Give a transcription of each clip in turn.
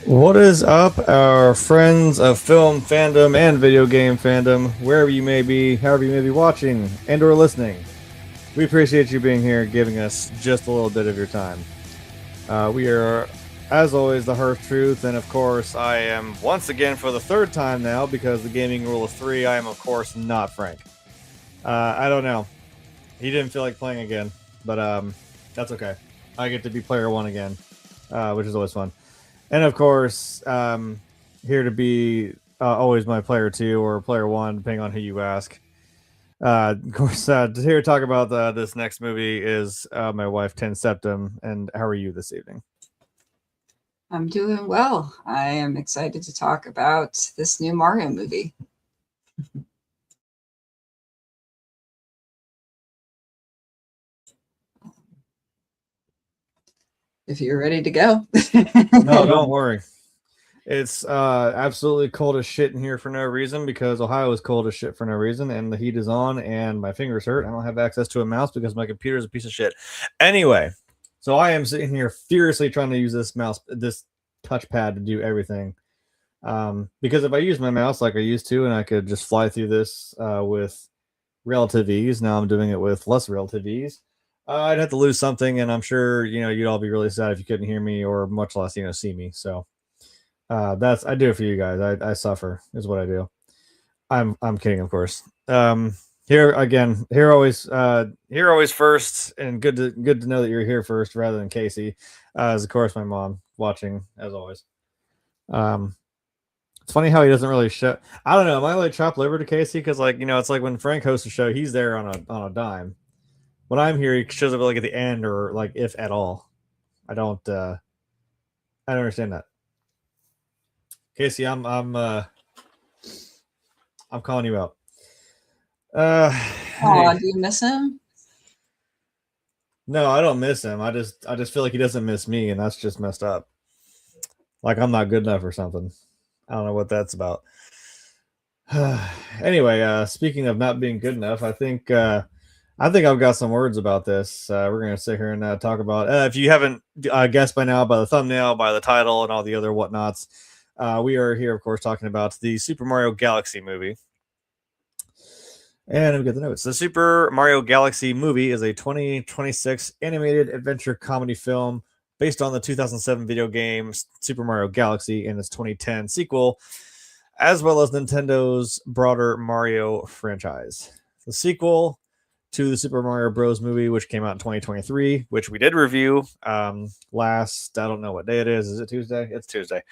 What is up, our friends of film fandom and video game fandom, wherever you may be, however you may be watching and or listening? We appreciate you being here, giving us just a little bit of your time. We are, as always, the Hearth Truth, and of course, I am once again for the third time now because the gaming rule of three. I am, of course, not Frank. I don't know. He didn't feel like playing again, but that's okay. I get to be player one again, which is always fun. And of course, here to be always my player two or player one, depending on who you ask. Of course, here to talk about this next movie is my wife, Ten Septim. And how are you this evening? I'm doing well. I am excited to talk about this new Mario movie. If you're ready to go. No, don't worry. It's absolutely cold as shit in here for no reason because Ohio is cold as shit for no reason, and the heat is on, and my fingers hurt. I don't have access to a mouse because my computer is a piece of shit. Anyway, so I am sitting here furiously trying to use this touchpad to do everything. Because if I use my mouse like I used to, and I could just fly through this with relative ease, now I'm doing it with less relative ease. I'd have to lose something, and I'm sure you'd all be really sad if you couldn't hear me or much less see me. So that's I do it for you guys. I suffer is what I do. I'm kidding, of course. Here again, here always first, and good to know that you're here first rather than Casey. Is of course my mom watching as always. Um, it's funny how he doesn't really show. I don't know. Am I like chop liver to Casey? Because it's like when Frank hosts a show, he's there on a dime. When I'm here, he shows up like at the end or like if at all. I don't. I don't understand that. Casey, I'm calling you out. Oh, do you miss him? No, I don't miss him. I just feel like he doesn't miss me, and that's just messed up. Like I'm not good enough or something. I don't know what that's about. Anyway, speaking of not being good enough, I think I've got some words about this. We're gonna sit here and talk about. If you haven't guessed by now, by the thumbnail, by the title, and all the other whatnots, we are here, of course, talking about the Super Mario Galaxy movie. And we get the notes. The Super Mario Galaxy movie is a 2026 animated adventure comedy film based on the 2007 video game Super Mario Galaxy and its 2010 sequel, as well as Nintendo's broader Mario franchise. The sequel to the Super Mario Bros. Movie, which came out in 2023, which we did review last, I don't know what day it is. Is it Tuesday? It's Tuesday.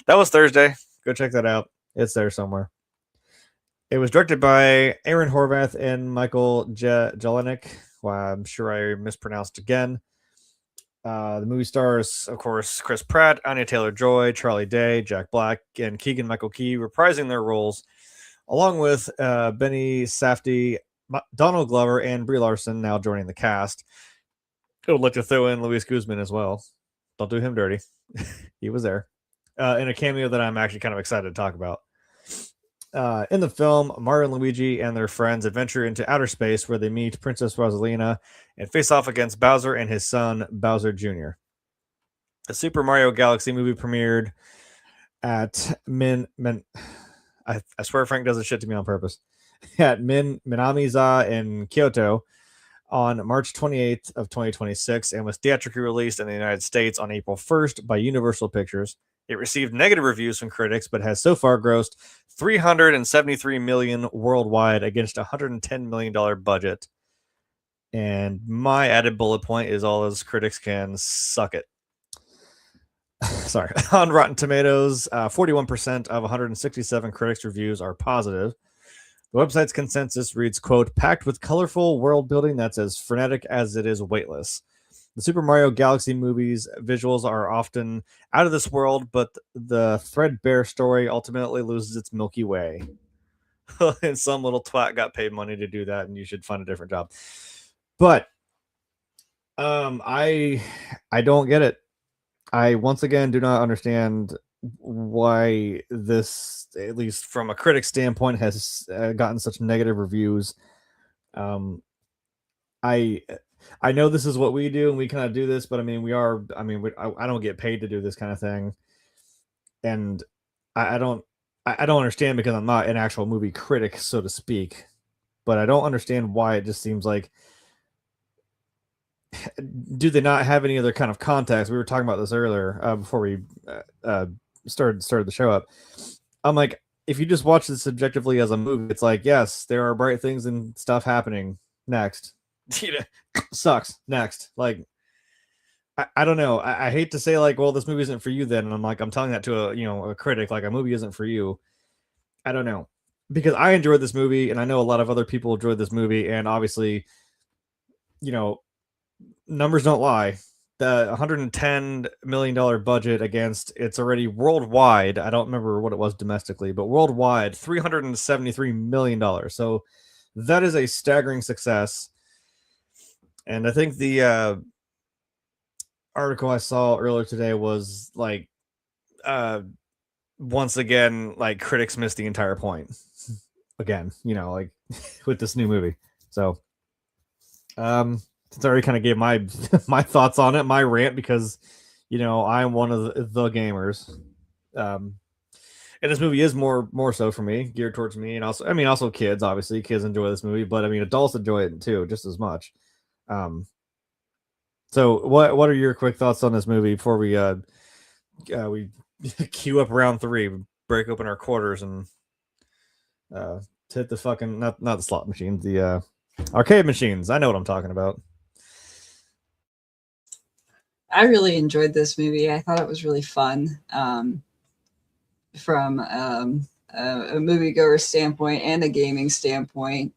That was Thursday. Go check that out. It's there somewhere. It was directed by Aaron Horvath and Michael Jelenic. Well, I'm sure I mispronounced again. The movie stars, of course, Chris Pratt, Anya Taylor-Joy, Charlie Day, Jack Black, and Keegan-Michael Key reprising their roles, along with Benny Safdie, Donald Glover, and Brie Larson now joining the cast. I would like to throw in Luis Guzman as well. Don't do him dirty. He was there in a cameo that I'm actually kind of excited to talk about. In the film, Mario and Luigi and their friends adventure into outer space where they meet Princess Rosalina and face off against Bowser and his son, Bowser Jr. The Super Mario Galaxy movie premiered at I swear Frank does this shit to me on purpose. At Minamiza in Kyoto on March 28th of 2026 and was theatrically released in the United States on April 1st by Universal Pictures. It received negative reviews from critics, but has so far grossed $373 million worldwide against a $110 million budget. And my added bullet point is all those critics can suck it. Sorry. On Rotten Tomatoes, 41% of 167 critics' reviews are positive. The website's consensus reads, quote, packed with colorful world building that's as frenetic as it is weightless. The Super Mario Galaxy movie's visuals are often out of this world, but the threadbare story ultimately loses its Milky Way. And some little twat got paid money to do that, and you should find a different job. But I don't get it. I once again do not understand why this, at least from a critic standpoint, has gotten such negative reviews. Um, I I know this is what we do, and we kind of do this, but I mean, I don't get paid to do this kind of thing. and I don't I don't understand because I'm not an actual movie critic, so to speak. But I don't understand why it just seems like, do they not have any other kind of context? We were talking about this earlier before we started the show up. I'm like, if you just watch this subjectively as a movie, it's like, yes, there are bright things and stuff happening. Next, sucks. Next, like, I don't know. I hate to say like, well, this movie isn't for you. Then, and I'm like, I'm telling that to a critic, like a movie isn't for you. I don't know, because I enjoyed this movie, and I know a lot of other people enjoyed this movie, and obviously, you know, numbers don't lie. The $110 million budget against, it's already worldwide. I don't remember what it was domestically, but worldwide, $373 million. So that is a staggering success. And I think the article I saw earlier today was like, once again, like critics missed the entire point. Again, like with this new movie. So, since I already kind of gave my my thoughts on it, my rant, because I'm one of the gamers, and this movie is more so for me, geared towards me, and also kids. Obviously, kids enjoy this movie, but I mean adults enjoy it too, just as much. So what are your quick thoughts on this movie before we queue up round 3, break open our quarters, and hit the fucking not the slot machines, the arcade machines. I know what I'm talking about. I really enjoyed this movie. I thought it was really fun, from a moviegoer standpoint and a gaming standpoint.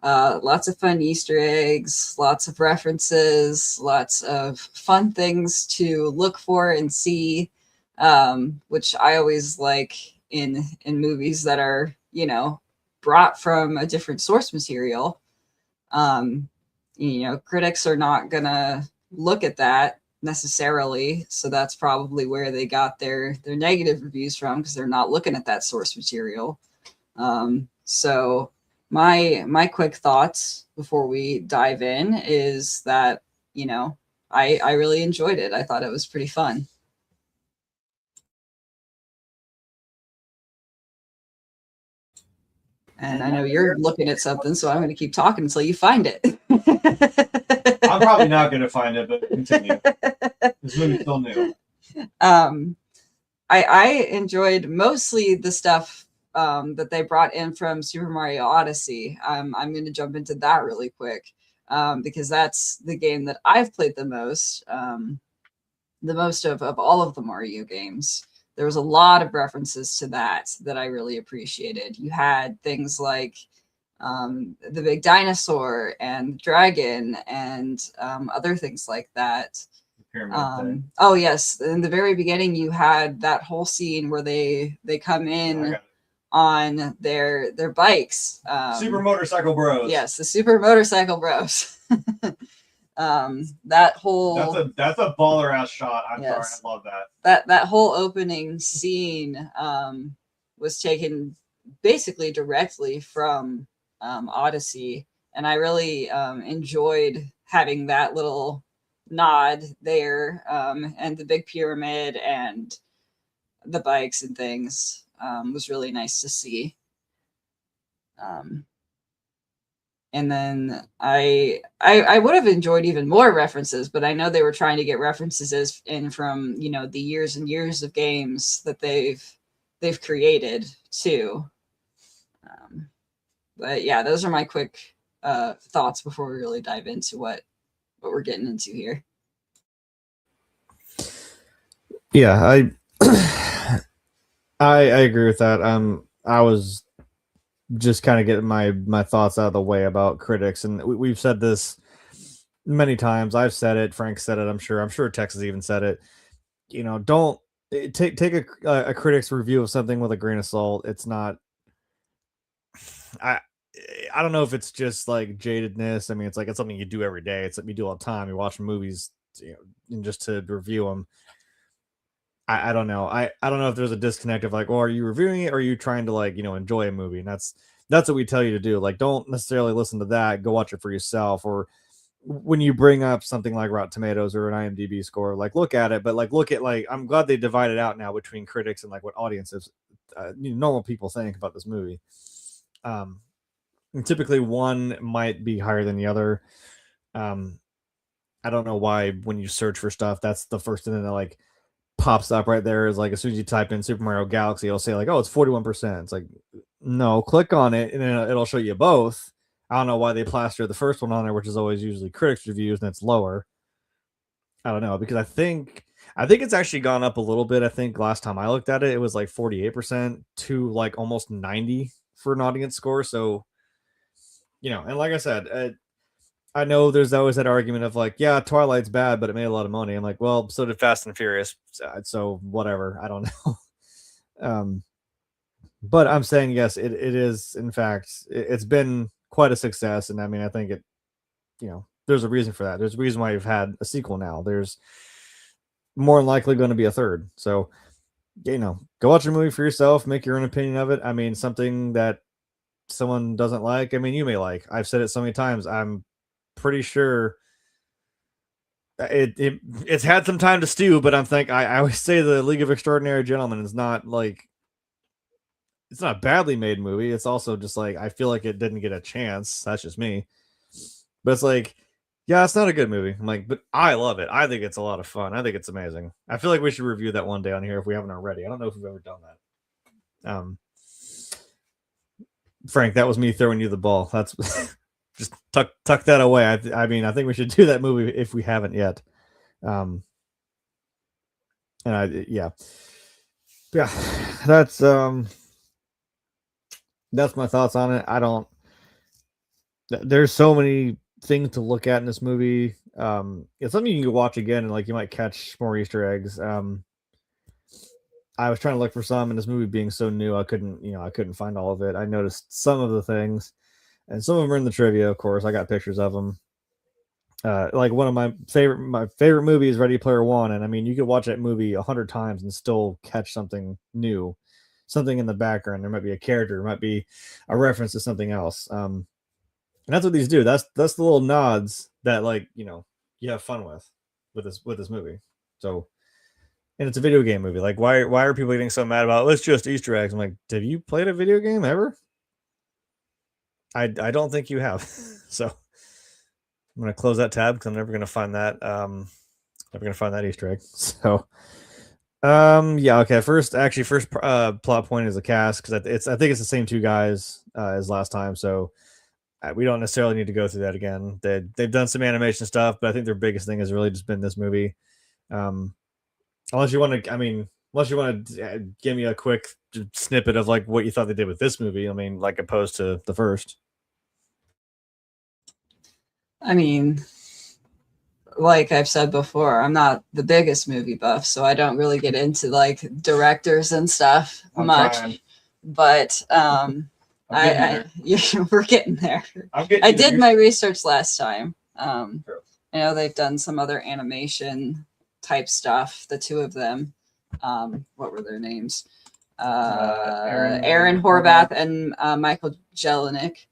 Lots of fun Easter eggs, lots of references, lots of fun things to look for and see, which I always like in movies that are, brought from a different source material. Critics are not gonna look at that necessarily, so that's probably where they got their negative reviews from, because they're not looking at that source material. So my quick thoughts before we dive in is that I really enjoyed it. I thought it was pretty fun. And I know you're looking at something, so I'm going to keep talking until you find it. I'm probably not going to find it, but continue. This movie's still new. I enjoyed mostly the stuff that they brought in from Super Mario Odyssey. I'm going to jump into that really quick, because that's the game that I've played the most of all of the Mario games. There was a lot of references to that I really appreciated. You had things like the big dinosaur and dragon and other things like that. Oh yes, in the very beginning you had that whole scene where they come in on their bikes. Super Motorcycle Bros. Yes, the Super Motorcycle Bros. That whole that's a baller ass shot. I'm sorry, I love that. That whole opening scene was taken basically directly from Odyssey, and I really enjoyed having that little nod there, and the big pyramid and the bikes and things was really nice to see. And then I would have enjoyed even more references, but I know they were trying to get references in from the years and years of games that they've created too. But yeah, those are my quick thoughts before we really dive into what we're getting into here. Yeah, I agree with that. I was just kind of getting my thoughts out of the way about critics, and we've said this many times. I've said it. Frank said it. I'm sure Tex has even said it. Don't take a critic's review of something with a grain of salt. It's not. I don't know if it's just like jadedness. I mean, it's like it's something you do every day. It's something you do all the time. You watch movies, and just to review them. I don't know. I don't know if there's a disconnect of like, are you reviewing it or are you trying to like, enjoy a movie? And that's what we tell you to do. Like, don't necessarily listen to that. Go watch it for yourself, or when you bring up something like Rotten Tomatoes or an IMDb score, like look at it, but like look at like I'm glad they divided out now between critics and like what audiences, normal people think about this movie. And typically one might be higher than the other. I don't know why when you search for stuff, that's the first thing that like pops up right there. Is like as soon as you type in Super Mario Galaxy, it'll say like, oh, it's 41%. It's like, no, click on it and then it'll show you both. I don't know why they plaster the first one on there, which is always usually critics reviews, and it's lower. I don't know, because I think it's actually gone up a little bit. I think last time I looked at it, it was like 48% to like almost 90 for an audience score. So, and like I said, I know there's always that argument of like, yeah, Twilight's bad, but it made a lot of money. I'm like, well, so did Fast and Furious. So whatever. I don't know. But I'm saying, yes, it is. In fact, it's been quite a success. And I mean, I think there's a reason for that. There's a reason why you've had a sequel now. There's more than likely going to be a third. So, go watch a movie for yourself, make your own opinion of it. I mean, something that someone doesn't like, I mean, you may like. I've said it so many times. I'm pretty sure it's had some time to stew, but I always say the League of Extraordinary Gentlemen is not like, it's not a badly made movie. It's also just like, I feel like it didn't get a chance. That's just me. But it's like, yeah, it's not a good movie. I'm like, but I love it. I think it's a lot of fun. I think it's amazing. I feel like we should review that one day on here if we haven't already. I don't know if we've ever done that. Frank, that was me throwing you the ball. That's just tuck that away. I mean, I think we should do that movie if we haven't yet. Yeah, that's my thoughts on it. There's so many things to look at in this movie. It's something you can watch again and like you might catch more Easter eggs. I was trying to look for some, and this movie being so new, I couldn't find all of it. I noticed some of the things, and some of them are in the trivia. Of course, I got pictures of them. Like one of my favorite movie is Ready Player One, and I mean, you could watch that movie 100 times and still catch something new, something in the background. There might be a character, there might be a reference to something else. And that's what these do. That's the little nods that you have fun with this movie. So, and it's a video game movie. Like, why are people getting so mad about it's just Easter eggs? I'm like, have you played a video game ever? I don't think you have. So I'm gonna close that tab because I'm never gonna find that. Never gonna find that Easter egg. So, yeah, okay. First plot point is the cast because I think it's the same two guys as last time. So we don't necessarily need to go through that again. They've done some animation stuff, but I think their biggest thing has really just been this movie. Unless you want to give me a quick snippet of like what you thought they did with this movie. I mean, like opposed to the first. I mean, like I've said before, I'm not the biggest movie buff, so I don't really get into like directors and stuff much. Trying. But we're getting there. I did my research last time. Sure. I know they've done some other animation type stuff, the two of them. What were their names? Aaron Horvath and Michael Jelenic.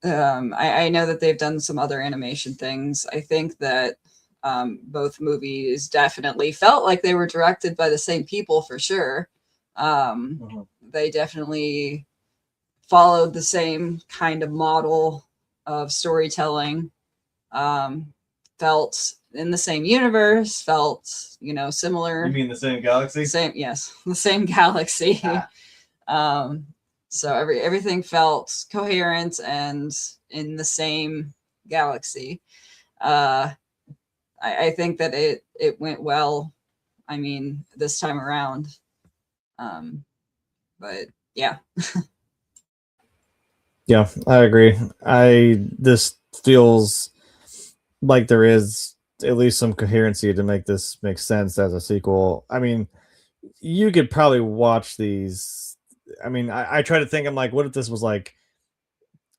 I know that they've done some other animation things. I think that both movies definitely felt like they were directed by the same people for sure. They definitely followed the same kind of model of storytelling. Felt in the same universe, felt similar. You mean the same galaxy? Yes, the same galaxy. So everything felt coherent and in the same galaxy. I think that it went well. I mean, this time around. But yeah. Yeah, I agree. This feels like there is at least some coherency to make this make sense as a sequel. I mean, you could probably watch these. I mean, I try to think, I'm like, what if this was like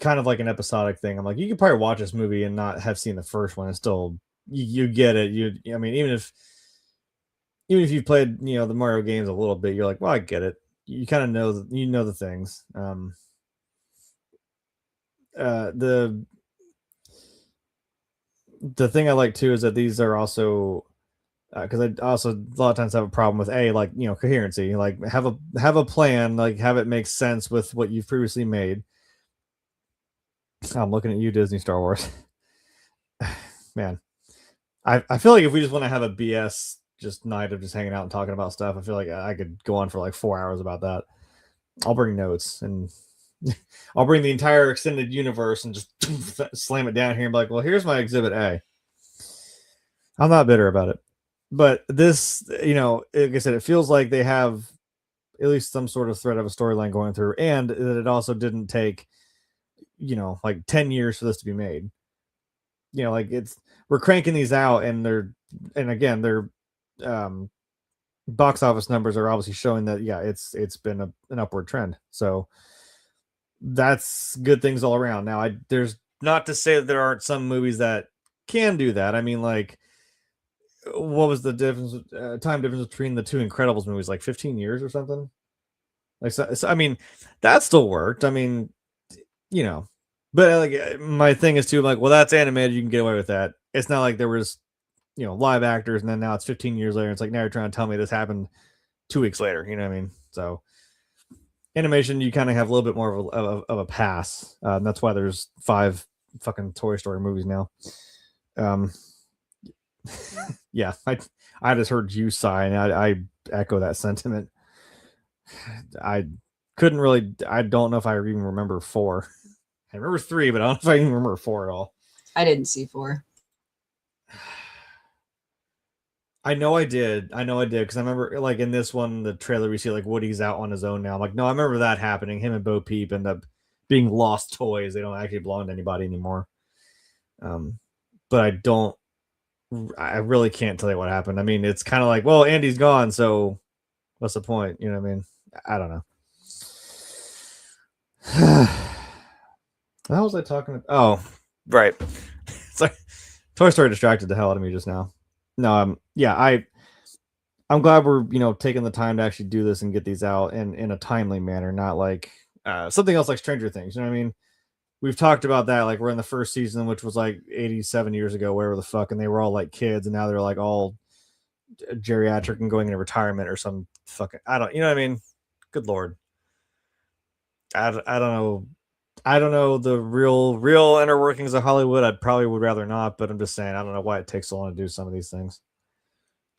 kind of like an episodic thing? I'm like, you could probably watch this movie and not have seen the first one and still you get it. I mean, even if you've played, the Mario games a little bit, you're like, well, I get it. You kind of know the things. the thing I like too is that these are also because I also a lot of times have a problem with like coherency, like have a plan, like have it make sense with what you've previously made. I'm looking at you, Disney Star Wars. Man, I feel like if we just want to have a BS just night of just hanging out and talking about stuff, I feel like I could go on for like 4 hours about that. I'll bring notes and I'll bring the entire extended universe and just slam it down here and be like, well, here's my exhibit A. I'm not bitter about it. But this, like I said, it feels like they have at least some sort of thread of a storyline going through, and that it also didn't take, like 10 years for this to be made. Like we're cranking these out, and their box office numbers are obviously showing that it's been an upward trend. So that's good things all around. Now, there's not to say that there aren't some movies that can do that. I mean, like, what was the difference time difference between the two Incredibles movies, like 15 years or something? Like, so I mean, that still worked. I mean, but like my thing is too, like, well, that's animated, you can get away with that. It's not like there was live actors and then now it's 15 years later, it's like now you're trying to tell me this happened 2 weeks later, you know what I mean? So animation, you kind of have a little bit more of a pass. That's why there's 5 fucking Toy Story movies now. Yeah, I just heard you sigh, and I echo that sentiment. I couldn't really. I don't know if I even remember 4. I remember 3, but I don't know if I even remember 4 at all. I didn't see 4. I know I did because I remember, like, in this one, the trailer, we see like Woody's out on his own now. I'm like, no, I remember that happening. Him and Bo Peep end up being lost toys. They don't actually belong to anybody anymore. But I really can't tell you what happened. I mean, it's kind of like, well, Andy's gone, so what's the point? You know what I mean? I don't know. What was I talking about? Oh, right. It's like Toy Story distracted the hell out of me just now. No, yeah, I'm glad we're taking the time to actually do this and get these out in a timely manner, not like something else like Stranger Things. You know what I mean? We've talked about that. Like, we're in the first season, which was like 87 years ago, wherever the fuck, and they were all like kids, and now they're like all geriatric and going into retirement or some fucking, I don't, you know what I mean? Good Lord. I don't know. I don't know the real inner workings of Hollywood. I probably would rather not, but I'm just saying, I don't know why it takes so long to do some of these things.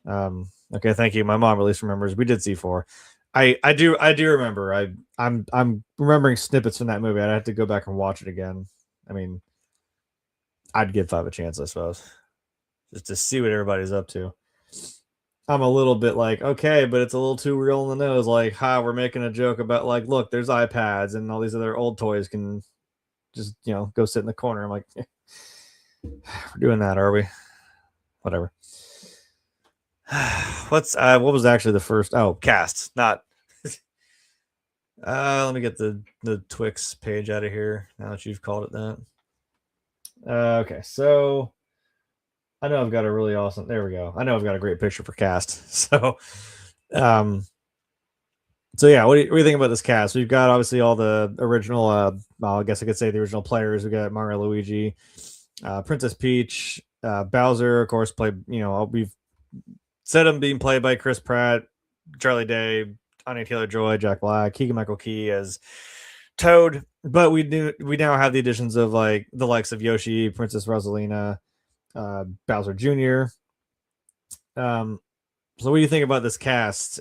Okay, thank you. My mom at least remembers. We did see 4. I do remember. I'm remembering snippets from that movie. I'd have to go back and watch it again. I mean, I'd give 5 a chance, I suppose, just to see what everybody's up to. I'm a little bit like, okay, but it's a little too real in the nose. Like, we're making a joke about, like, look, there's iPads and all these other old toys can just go sit in the corner. I'm like, we're doing that, are we? Whatever. What was actually the first? Oh, cast, not. Let me get the Twix page out of here now that you've called it that. Okay, so I know I've got a really awesome. There we go. I know I've got a great picture for cast. So, so yeah, what do you think about this cast? We've got obviously all the original. I guess I could say the original players. We got Mario, Luigi, Princess Peach, Bowser, of course. Played. We've said him being played by Chris Pratt, Charlie Day, Anya Taylor-Joy, Jack Black, Keegan-Michael Key as Toad. But we now have the additions of like the likes of Yoshi, Princess Rosalina, Bowser Jr. So what do you think about this cast?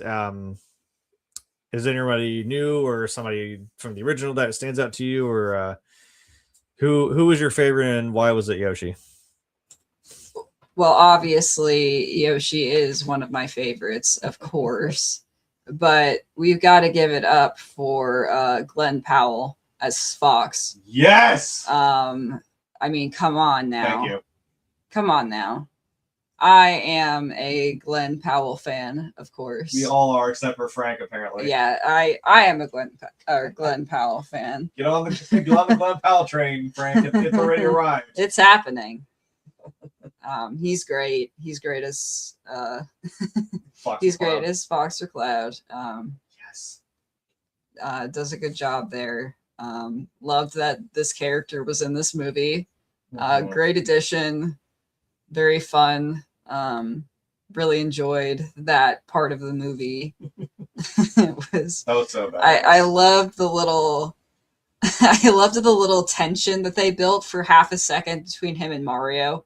Is anybody new or somebody from the original that stands out to you, or who was your favorite and why was it Yoshi? Well, obviously, Yoshi is one of my favorites, of course, but we've got to give it up for Glenn Powell as Fox. Yes. I mean, come on now. Thank you. Come on now. I am a Glenn Powell fan, of course. We all are, except for Frank, apparently. Yeah, I am a Glenn Powell fan. Get on the Glenn Powell train, Frank. It's already arrived. It's happening. He's great. He's great as great as Fox or Cloud. Yes. Does a good job there. Loved that this character was in this movie. Mhm. Great addition, very fun. Really enjoyed that part of the movie. It was. That was so bad. I loved the little. I loved the little tension that they built for half a second between him and Mario.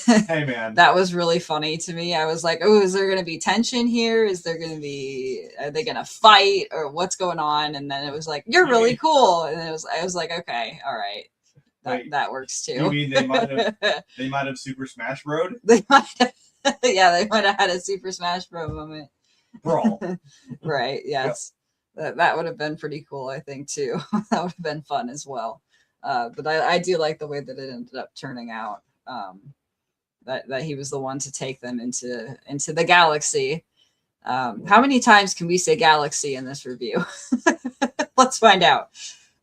Hey man, that was really funny to me. I was like, oh, is there going to be tension here? Is there going to be, are they going to fight or what's going on? And then it was like, you're really cool. And I was like, okay, all right. That works too. You mean they might have Super Smash Bros? They might have, yeah, they might have had a Super Smash Bros moment. Brawl. Right. Yes. Yep. That would have been pretty cool, I think, too. That would have been fun as well. But I do like the way that it ended up turning out. That he was the one to take them into the galaxy. How many times can we say galaxy in this review? Let's find out.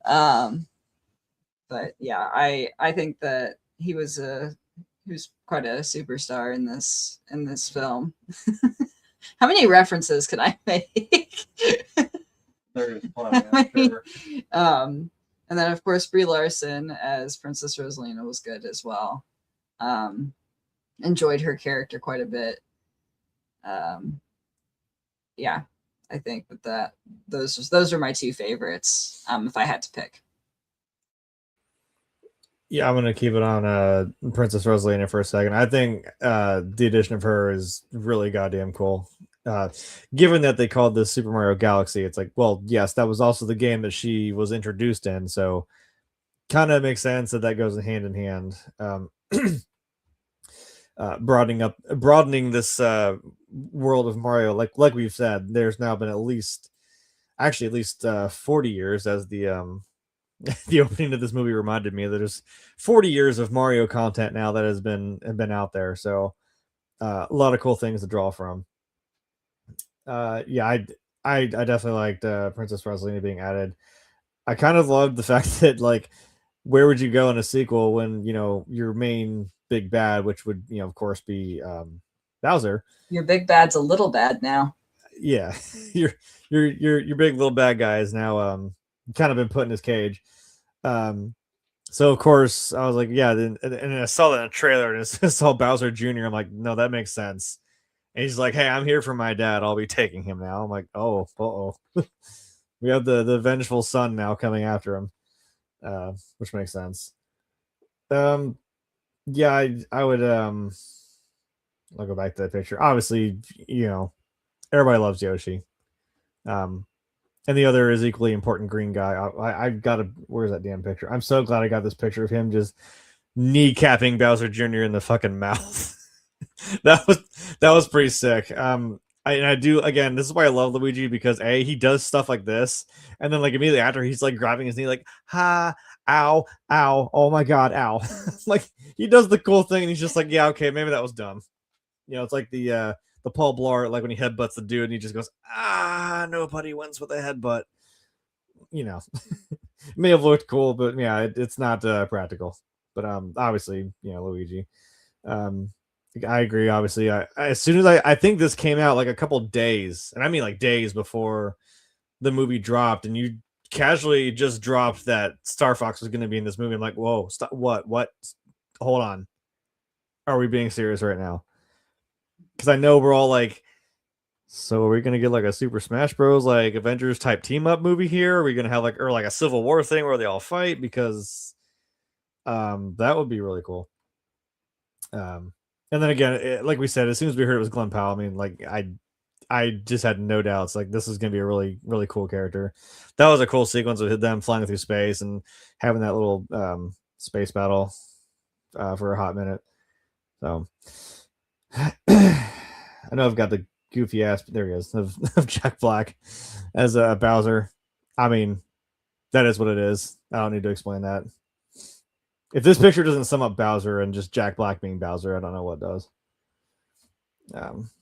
But yeah, I think that he was quite a superstar in this film. How many references can I make? There's plenty, sure. And then of course Brie Larson as Princess Rosalina was good as well. Enjoyed her character quite a bit. Yeah, I think that those are my two favorites. If I had to pick. Yeah, I'm gonna keep it on Princess Rosalina for a second. I think the addition of her is really goddamn cool. Given that they called this Super Mario Galaxy, it's like, well, yes, that was also the game that she was introduced in, so kind of makes sense that goes hand in hand. Broadening this world of Mario, like we've said, there's now been at least 40 years, as the the opening of this movie reminded me that there's 40 years of Mario content now that has been out there. So a lot of cool things to draw from. Yeah, I definitely liked Princess Rosalina being added. I kind of loved the fact that, like, where would you go in a sequel when, you know, your main big bad, which would, you know, of course be Bowser. Your big bad's a little bad now. Yeah, your big little bad guy is now kind of been put in his cage. So of course I was like, yeah, and I saw that in a trailer and I saw Bowser Jr. I'm like, no, that makes sense. And he's like, hey, I'm here for my dad. I'll be taking him now. I'm like, oh, we have the vengeful son now coming after him, which makes sense. Yeah, I would I'll go back to that picture. Obviously, you know, everybody loves Yoshi. And the other is equally important green guy. I got to, where's that damn picture? I'm so glad I got this picture of him just kneecapping Bowser Jr. in the fucking mouth. that was pretty sick. I do, again, this is why I love Luigi, because he does stuff like this, and then like immediately after he's like grabbing his knee like, ha, ow, ow, oh my god, ow. Like he does the cool thing and he's just like, yeah, okay, maybe that was dumb. You know, it's like the Paul Blart, like when he headbutts the dude and he just goes, nobody wins with a headbutt. You know, it may have looked cool, but yeah, it's not practical. But obviously, you know, Luigi. I agree. Obviously, as soon as I think this came out like a couple days, and I mean like days before the movie dropped, and you casually just dropped that Star Fox was going to be in this movie. I'm like, whoa, stop! What? Hold on, are we being serious right now? Because I know we're all like, so are we gonna get like a Super Smash Bros. Like Avengers type team up movie here? Are we gonna have like a Civil War thing where they all fight? Because that would be really cool. And then again, like we said, as soon as we heard it was Glenn Powell, I mean, like I just had no doubts. Like this is gonna be a really, really cool character. That was a cool sequence with them flying through space and having that little space battle for a hot minute. So I know I've got the goofy ass, but there he is, of Jack Black as Bowser. I mean, that is what it is. I don't need to explain that. If this picture doesn't sum up Bowser and just Jack Black being Bowser, I don't know what does.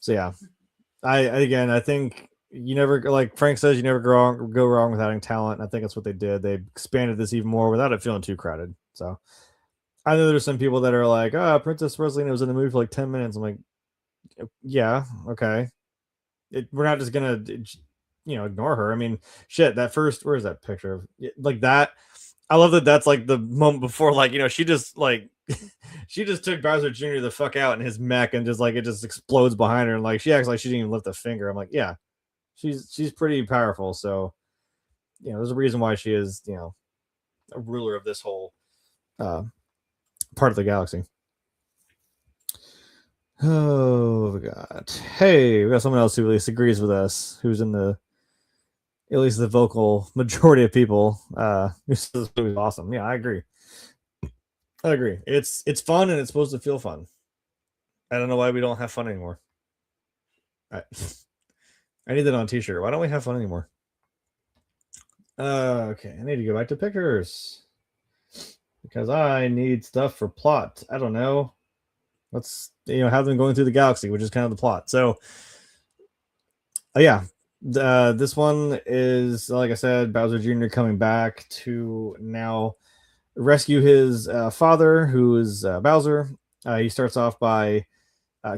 So yeah, I think you never, like Frank says, you never go wrong with adding talent. I think that's what they did. They expanded this even more without it feeling too crowded. So I know there's some people that are like, Princess Rosalina was in the movie for like 10 minutes. I'm like, yeah, okay. We're not just gonna, ignore her. I mean, shit, that first, where is that picture of like that? I love that that's like the moment before, like, she just like she just took Bowser Jr. the fuck out in his mech and just like it just explodes behind her, and like she acts like she didn't even lift a finger. I'm like, yeah, she's pretty powerful. So there's a reason why she is a ruler of this whole uh, part of the galaxy. Oh god! Hey, we got someone else who at least agrees with us, who's in the at least the vocal majority of people. Who says this movie's awesome. Yeah, I agree. I agree. It's fun and it's supposed to feel fun. I don't know why we don't have fun anymore. I need that on a t-shirt. Why don't we have fun anymore? Okay, I need to go back to pictures because I need stuff for plot. I don't know. Let's have them going through the galaxy, which is kind of the plot. So, yeah, this one is, like I said, Bowser Jr. coming back to now rescue his father, who is Bowser. He starts off by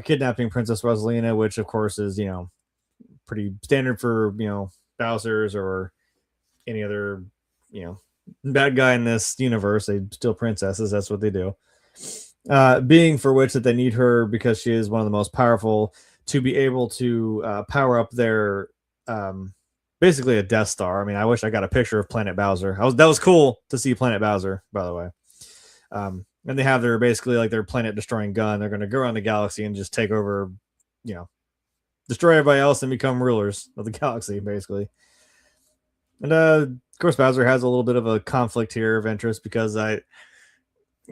kidnapping Princess Rosalina, which of course is pretty standard for Bowser's or any other bad guy in this universe. They steal princesses. That's what they do. Being for which that they need her because she is one of the most powerful to be able to power up their basically a Death Star. I mean, I wish I got a picture of Planet Bowser. That was cool to see Planet Bowser, by the way. And they have their basically like their planet destroying gun. They're going to go around the galaxy and just take over, destroy everybody else and become rulers of the galaxy, basically. And of course, Bowser has a little bit of a conflict here of interest because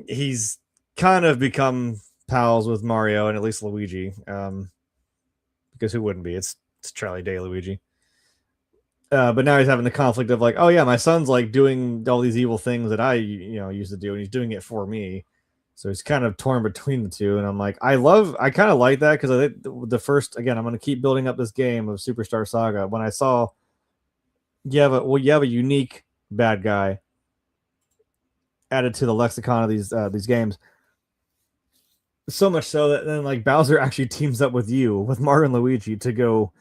he's kind of become pals with Mario and at least Luigi. Because who wouldn't be? It's Charlie Day Luigi. But now he's having the conflict of like, oh yeah, my son's like doing all these evil things that I used to do, and he's doing it for me. So he's kind of torn between the two, and I'm like, I kind of like that because I think the first, again, I'm going to keep building up this game of Superstar Saga. When I saw you have a unique bad guy added to the lexicon of these games, so much so that then like Bowser actually teams up with Mario and Luigi to go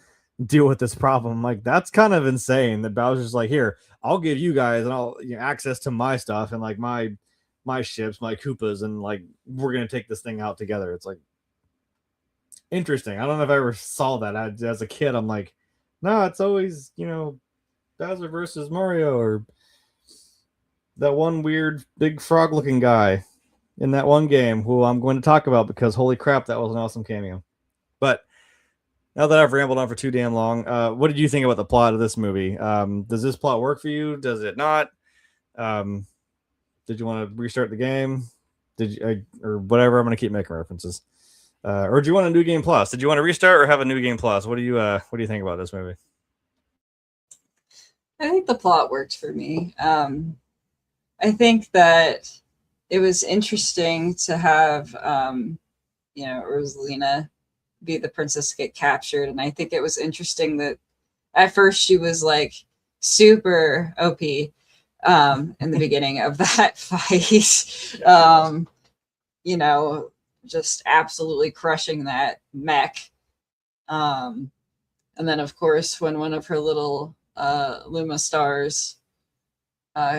deal with this problem. Like, that's kind of insane that Bowser's like, here, I'll give you guys and I'll access to my stuff and like my ships, my Koopas, and like we're gonna take this thing out together. It's like interesting. I don't know if I ever saw that as a kid. I'm like, no, it's always Bowser versus Mario, or that one weird big frog looking guy in that one game who I'm going to talk about because holy crap, that was an awesome cameo. But now that I've rambled on for too damn long, what did you think about the plot of this movie? Does this plot work for you? Does it not? Did you want to restart the game? Did you, or whatever? I'm going to keep making references. Or do you want a new game plus? Did you want to restart or have a new game plus? What do you think about this movie? I think the plot worked for me. I think that it was interesting to have Rosalina be the princess get captured, and I think it was interesting that at first she was like super OP in the beginning of that fight. Just absolutely crushing that mech. And then of course when one of her little Luma stars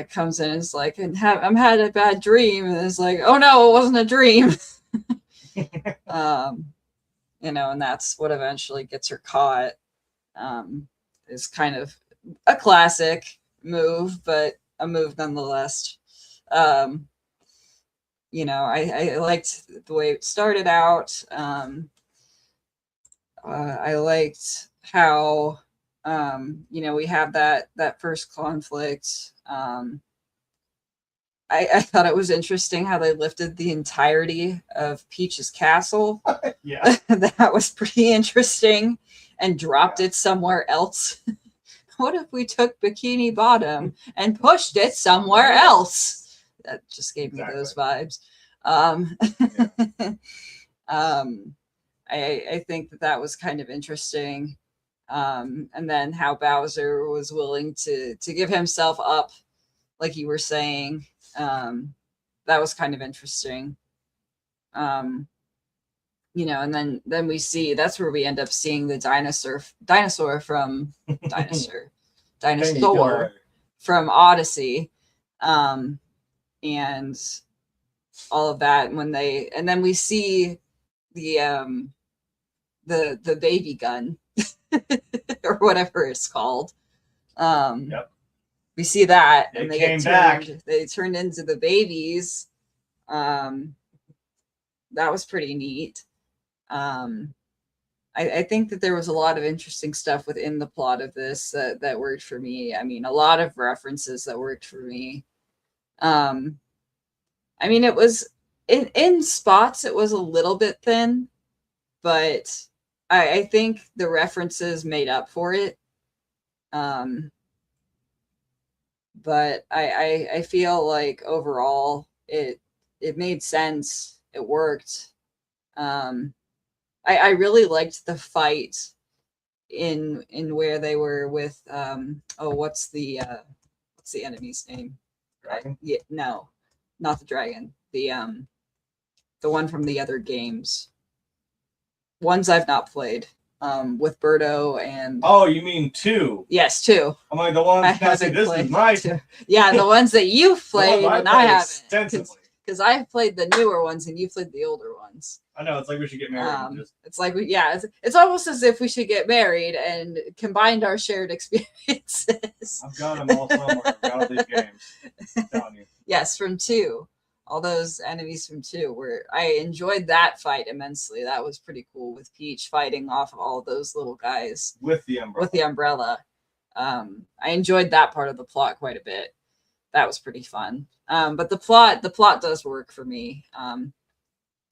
comes in and is like, I'm had a bad dream, and it's like, oh no, it wasn't a dream. And that's what eventually gets her caught. Is kind of a classic move, but a move nonetheless. I liked the way it started out. I liked how we have that first conflict. I thought it was interesting how they lifted the entirety of Peach's castle. Yeah. That was pretty interesting, and dropped it somewhere else. What if we took Bikini Bottom and pushed it somewhere else? That just gave me those vibes. I think that was kind of interesting. And then how Bowser was willing to give himself up, like you were saying. That was kind of interesting. you know, and then we see, that's where we end up seeing the dinosaur from dinosaur from Odyssey, and all of that. And then we see the baby gun or whatever it's called. Yep. We see that, They and came back. They turned into the babies. That was pretty neat. I think that there was a lot of interesting stuff within the plot of this that worked for me. I mean, a lot of references that worked for me. I mean, it was in spots, it was a little bit thin, but I think the references made up for it. But I feel like overall it made sense. It worked. I really liked the fight in where they were with what's the enemy's name? Dragon? Yeah, no, not the dragon. The one from the other games. Ones I've not played. With Birdo and Oh, you mean 2? Yes, 2. I'm like the ones. Now, see, this is my. Yeah, the ones that you've played and I haven't. Extensively. Because I've played the newer ones and you've played the older ones. I know, it's like we should get married. It's like it's almost as if we should get married and combined our shared experiences. I've got them all somewhere. I've got all these games. I'm telling you. Yes, from 2. All those enemies from 2, where I enjoyed that fight immensely. That was pretty cool, with Peach fighting off of all those little guys With the umbrella. I enjoyed that part of the plot quite a bit. That was pretty fun. But the plot does work for me.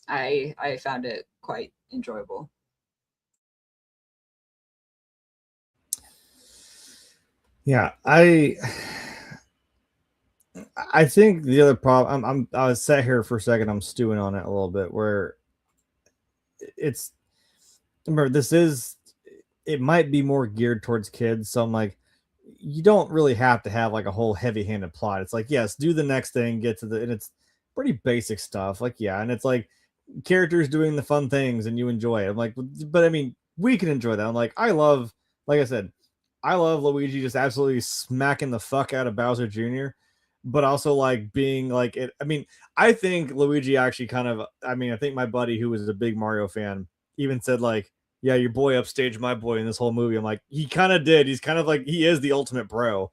I found it quite enjoyable. Yeah, I think the other problem, I was sat here for a second, I'm stewing on it a little bit, where it's, remember, it might be more geared towards kids, so I'm like, you don't really have to have like a whole heavy-handed plot. It's like, yes, do the next thing, get to and it's pretty basic stuff, like, yeah, and it's like characters doing the fun things and you enjoy it. I'm like, but I mean, we can enjoy that. I'm like, like I said, I love Luigi just absolutely smacking the fuck out of Bowser Jr., but also like being like it. I mean, I think Luigi actually I think my buddy who was a big Mario fan even said like, yeah, your boy upstaged my boy in this whole movie. I'm like, he kind of did. He's kind of like, he is the ultimate bro,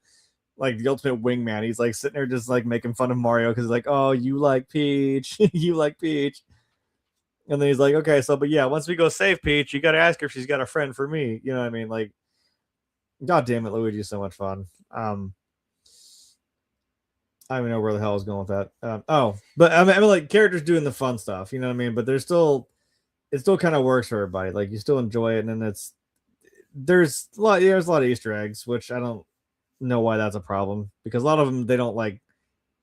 like the ultimate wingman. He's like sitting there just like making fun of Mario because he's like, oh, you like Peach, you like Peach. And then he's like, okay, so, but yeah, once we go save Peach, you got to ask her if she's got a friend for me. You know what I mean? Like, God damn it, Luigi is so much fun. I don't even know where the hell I was going with that. But I mean, like characters doing the fun stuff, you know what I mean? But it still kind of works for everybody. Like you still enjoy it, and then there's a lot of Easter eggs, which I don't know why that's a problem, because a lot of them they don't like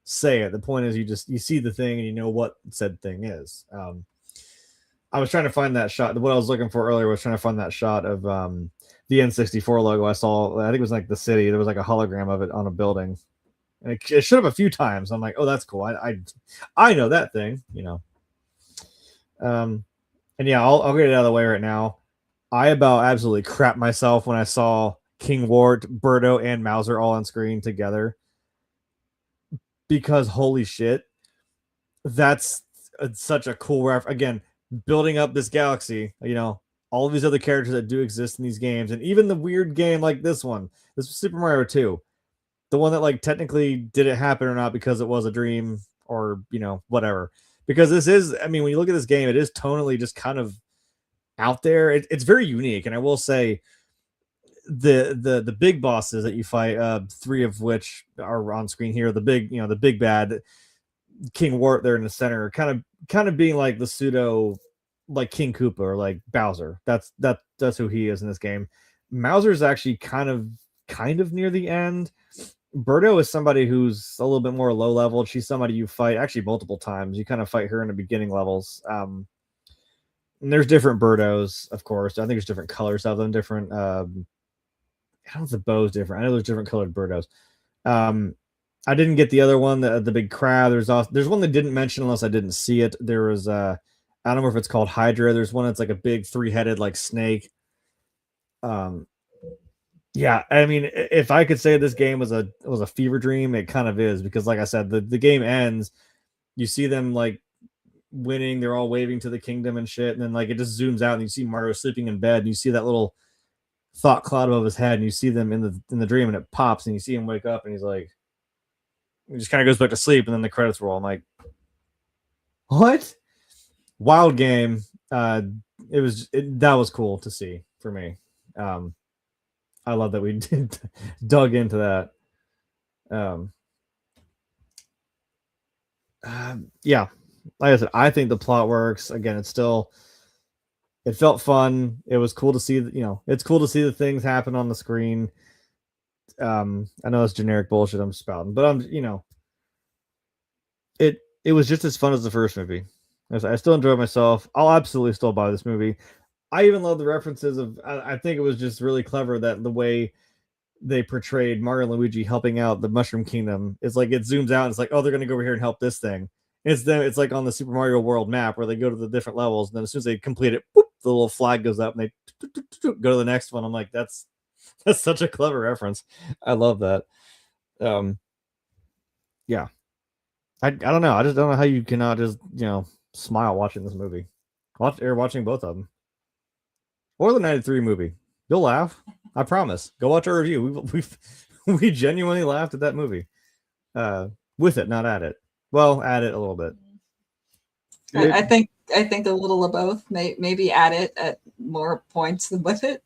say it. The point is you see the thing and you know what said thing is. I was trying to find that shot. What I was looking for earlier was trying to find that shot of the N64 logo. I saw, I think it was like the city. There was like a hologram of it on a building. And it showed up a few times. I'm like, oh, that's cool. I know that thing, you know. And yeah, I'll get it out of the way right now. I about absolutely crap myself when I saw King Wart, Birdo, and Mauser all on screen together. Because holy shit, that's such a cool again, building up this galaxy, you know, all of these other characters that do exist in these games, and even the weird game like this one, this was Super Mario 2. The one that like technically did it happen or not because it was a dream or, you know, whatever. Because this is, I mean, when you look at this game, it is tonally just kind of out there. It's very unique. And I will say the big bosses that you fight, 3 of which are on screen here, the big bad King Wart there in the center, kind of being like the pseudo like King Koopa or like Bowser. That's who he is in this game. Mauser's actually kind of near the end. Birdo is somebody who's a little bit more low level. She's somebody you fight actually multiple times. You kind of fight her in the beginning levels. And there's different Birdos, of course. I think there's different colors of them, different. I don't know if the bow's different. I know there's different colored Birdos. I didn't get the other one, the big crab. There's one that didn't mention unless I didn't see it. There was I don't know if it's called Hydra. There's one that's like a big 3-headed like snake. Yeah, I mean, if I could say this game was a fever dream, it kind of is, because like I said, the game ends, you see them like winning, they're all waving to the kingdom and shit, and then like it just zooms out and you see Mario sleeping in bed and you see that little thought cloud above his head and you see them in the dream and it pops and you see him wake up and he's like, he just kind of goes back to sleep and then the credits roll. I'm like, what? Wild game. That was cool to see for me. I love that we dug into that. Yeah, like I said, I think the plot works. Again, it felt fun. It was cool to see, it's cool to see the things happen on the screen. I know it's generic bullshit I'm spouting, but it was just as fun as the first movie. I still enjoyed myself. I'll absolutely still buy this movie. I even love the references of. I think it was just really clever that the way they portrayed Mario and Luigi helping out the Mushroom Kingdom is like it zooms out and it's like, oh, they're gonna go over here and help this thing. It's like on the Super Mario World map where they go to the different levels, and then as soon as they complete it, boop, the little flag goes up and they go to the next one. I'm like, that's such a clever reference. I love that. Yeah. I don't know. I just don't know how you cannot just smile watching this movie. Watching both of them. Or the 93 movie. You'll laugh. I promise. Go watch our review. We genuinely laughed at that movie. With it, not at it. Well, at it a little bit. I think a little of both. Maybe at it at more points than with it.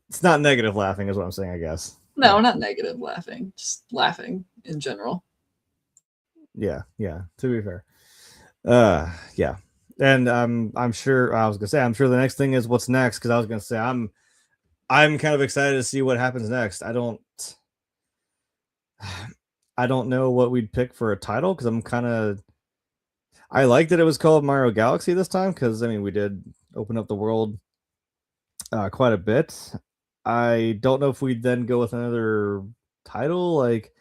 It's not negative laughing is what I'm saying, I guess. No, not negative laughing. Just laughing in general. Yeah, to be fair. Yeah. And I'm sure I'm sure the next thing is what's next, because I was gonna say I'm kind of excited to see what happens next. I don't know what we'd pick for a title, because I like that it was called Mario Galaxy this time, because I mean we did open up the world quite a bit. I don't know if we'd then go with another title, like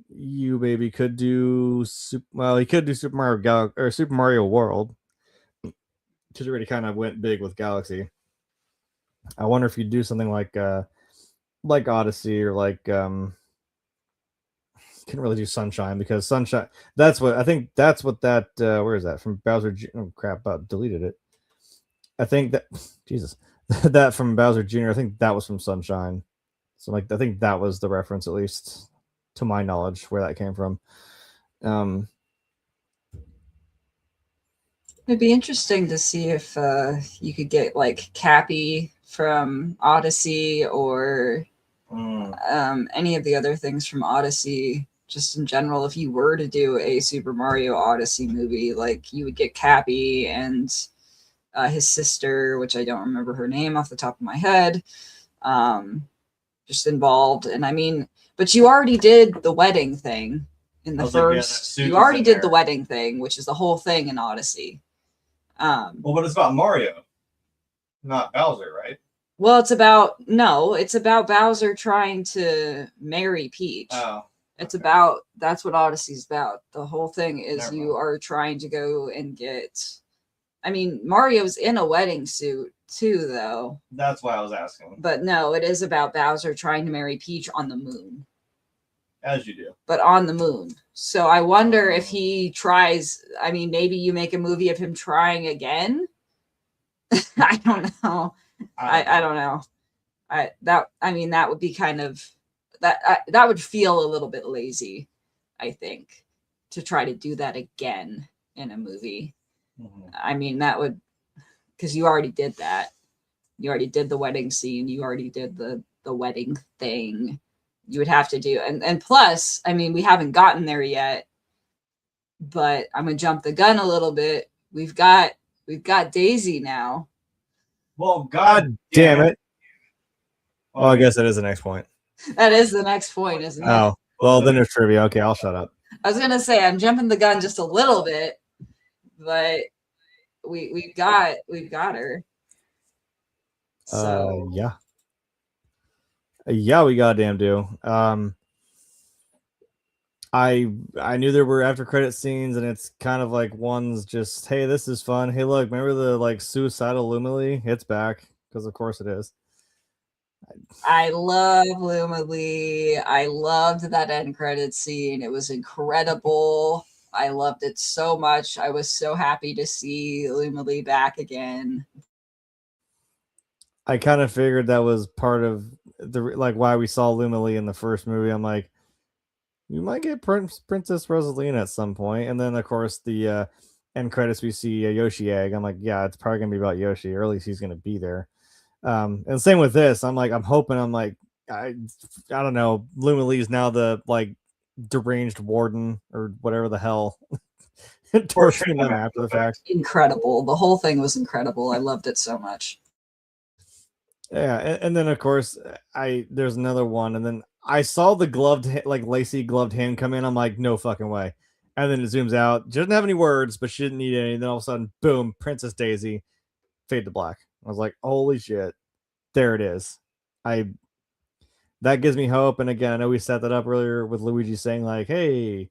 you maybe could do he could do Super Mario or Super Mario World, because already kind of went big with Galaxy. I wonder if you'd do something like Odyssey, or like couldn't really do Sunshine, because Sunshine, that's what that where is that from Bowser? Oh crap, about deleted it. I think that Jesus that from Bowser Jr. I think that was from Sunshine. So like I think that was the reference, at least to my knowledge, where that came from. It'd be interesting to see if you could get like Cappy from Odyssey, or any of the other things from Odyssey. Just in general, if you were to do a Super Mario Odyssey movie, like you would get Cappy and his sister, which I don't remember her name off the top of my head, just involved. And I mean, but you already did the wedding thing in the first. You already did the wedding thing, which is the whole thing in Odyssey. Well, but it's about Mario, not Bowser, right? Well, it's about Bowser trying to marry Peach. Oh. It's about, that's what Odyssey's about. The whole thing is you are trying to go and get, I mean, Mario's in a wedding suit too, though. That's why I was asking. But no, it is about Bowser trying to marry Peach on the moon. As you do. But on the moon. So I wonder if he tries, I mean, maybe you make a movie of him trying again. I don't know. I don't know. That would be kind of, that would feel a little bit lazy, I think, to try to do that again in a movie. Mm-hmm. I mean, that would, because you already did that. You already did the wedding scene. You already did the wedding thing. You would have to do, and plus, I mean, we haven't gotten there yet, but I'm gonna jump the gun a little bit. We've got Daisy now. Well, God damn it. Well, I guess that is the next point. That is the next point, isn't it? Oh, well, then there's trivia. Okay, I'll shut up. I was gonna say I'm jumping the gun just a little bit, but we've got her. So yeah, we goddamn do. I knew there were after credit scenes, and it's kind of like one's just, hey, this is fun. Hey, look, remember the like suicidal Lumily? It's back because of course it is. I love Luma Lee. I loved that end credit scene. It was incredible. I loved it so much. I was so happy to see Luma Lee back again. I kind of figured that was part of the like why we saw Lumily in the first movie. I'm like, you might get Princess Rosalina at some point, and then of course the end credits we see Yoshi Egg. I'm like, yeah, it's probably gonna be about Yoshi, or at least he's gonna be there. And same with this. I'm like, I'm hoping. I'm like, I don't know. Lumily is now the like deranged warden or whatever the hell, torturing them after the fact. Incredible. The whole thing was incredible. I loved it so much. Yeah, and then of course there's another one, and then I saw the like lacy gloved hand come in. I'm like, no fucking way. And then it zooms out. She doesn't have any words, but she didn't need any. Then all of a sudden, boom, Princess Daisy, fade to black. I was like, holy shit, there it is. That gives me hope. And again, I know we set that up earlier with Luigi saying like, hey,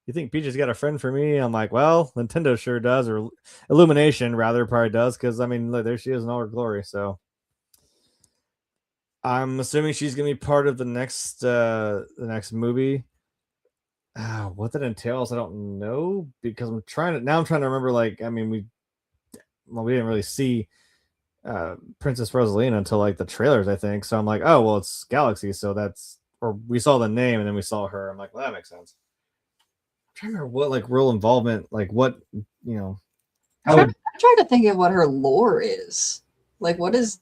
you think Peach's got a friend for me? I'm like, well, Nintendo sure does, or Illumination rather probably does, because I mean, look, there she is in all her glory. So I'm assuming she's gonna be part of the next movie. What that entails, I don't know, because I'm trying to remember. Like, I mean, we didn't really see Princess Rosalina until like the trailers, I think. So I'm like, oh well, it's Galaxy, so that's, or we saw the name and then we saw her. I'm like, well, that makes sense. I'm trying to remember what like real involvement, like what, you know. I'm trying to think of what her lore is. Like, what is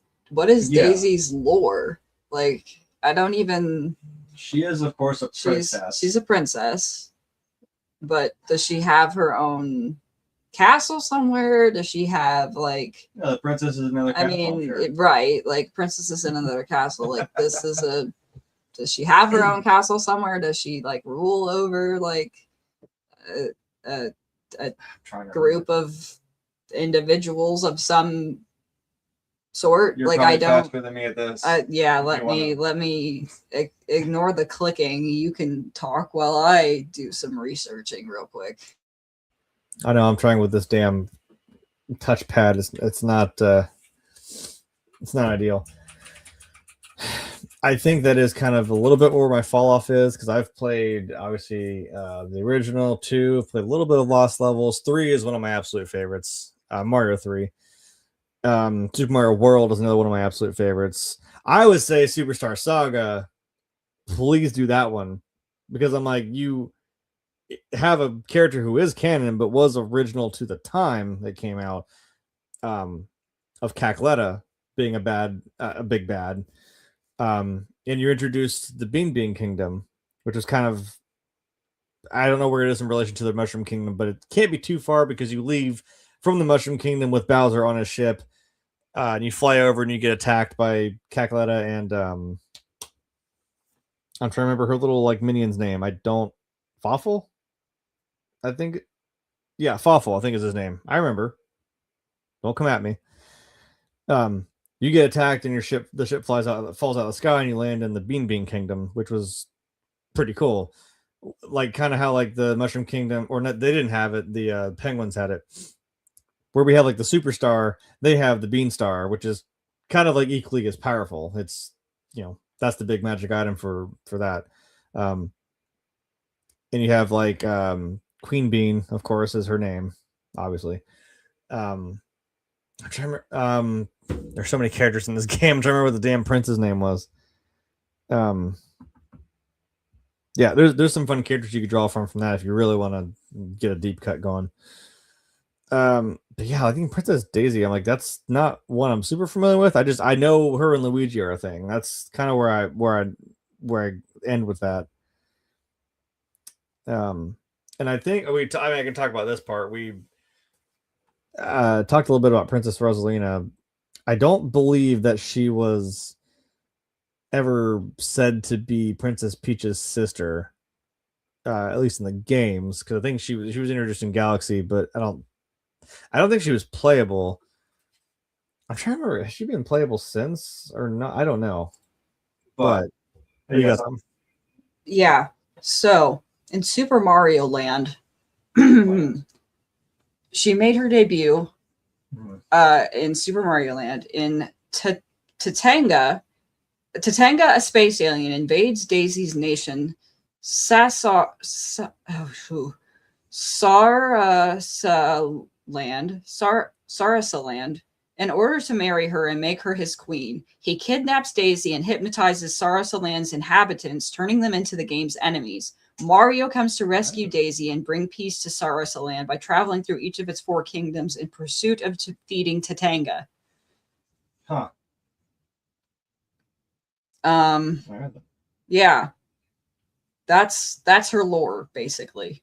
Daisy's lore? Like, I don't even. She is, of course, a princess. She's a princess, but does she have her own castle somewhere? Does she have like? No, the princess is another castle. I mean, right? Like, princess is in another castle. Like, this is a. Does she have her own castle somewhere? Does she like rule over like a group of individuals of some sort? You're like, I don't. Faster than me at this. Yeah, let me ignore the clicking. You can talk while I do some researching real quick. I know I'm trying with this damn touchpad. It's not ideal. I think that is kind of a little bit where my fall off is, because I've played obviously the original 2, I've played a little bit of Lost Levels. 3 is one of my absolute favorites. Mario 3. Super Mario World is another one of my absolute favorites. I would say Superstar Saga. Please do that one, because I'm like, you have a character who is canon but was original to the time that came out, of Cackletta being a big bad, and you're introduced to the Bean Kingdom, which is kind of, I don't know where it is in relation to the Mushroom Kingdom, but it can't be too far, because you leave from the Mushroom Kingdom with Bowser on his ship, and you fly over and you get attacked by Cackletta and I'm trying to remember her little like minion's name. Fawful? I think, yeah, Fawful, I think is his name. I remember. Don't come at me. You get attacked and the ship falls out of the sky, and you land in the Bean Kingdom, which was pretty cool. Like kind of how like the Mushroom Kingdom, or not, they didn't have it. The Penguins had it. Where we have like the Superstar, they have the Bean Star, which is kind of like equally as powerful. It's, that's the big magic item for that. And you have like Queen Bean, of course, is her name, obviously. I'm trying to remember, there's so many characters in this game. I'm trying to remember what the damn prince's name was. Yeah, there's some fun characters you could draw from that if you really want to get a deep cut going. But yeah, I think Princess Daisy, I'm like, that's not one I'm super familiar with. I know her and Luigi are a thing. That's kind of where I end with that. And I think I can talk about this part. We talked a little bit about Princess Rosalina. I don't believe that she was ever said to be Princess Peach's sister, at least in the games, because I think she was introduced in Galaxy, but I don't think she was playable. I'm trying to remember, has she been playable since or not? I don't know. But you got some. Yeah. So in Super Mario Land, she made her debut in Super Mario Land in Tatanga. Tatanga, a space alien, invades Daisy's nation, Sarasaland, in order to marry her and make her his queen. He kidnaps Daisy and hypnotizes Sarasaland's inhabitants, turning them into the game's enemies. Mario comes to rescue Daisy and bring peace to Sarasaland by traveling through each of its 4 kingdoms in pursuit of defeating Tatanga. Huh. Yeah. That's her lore, basically.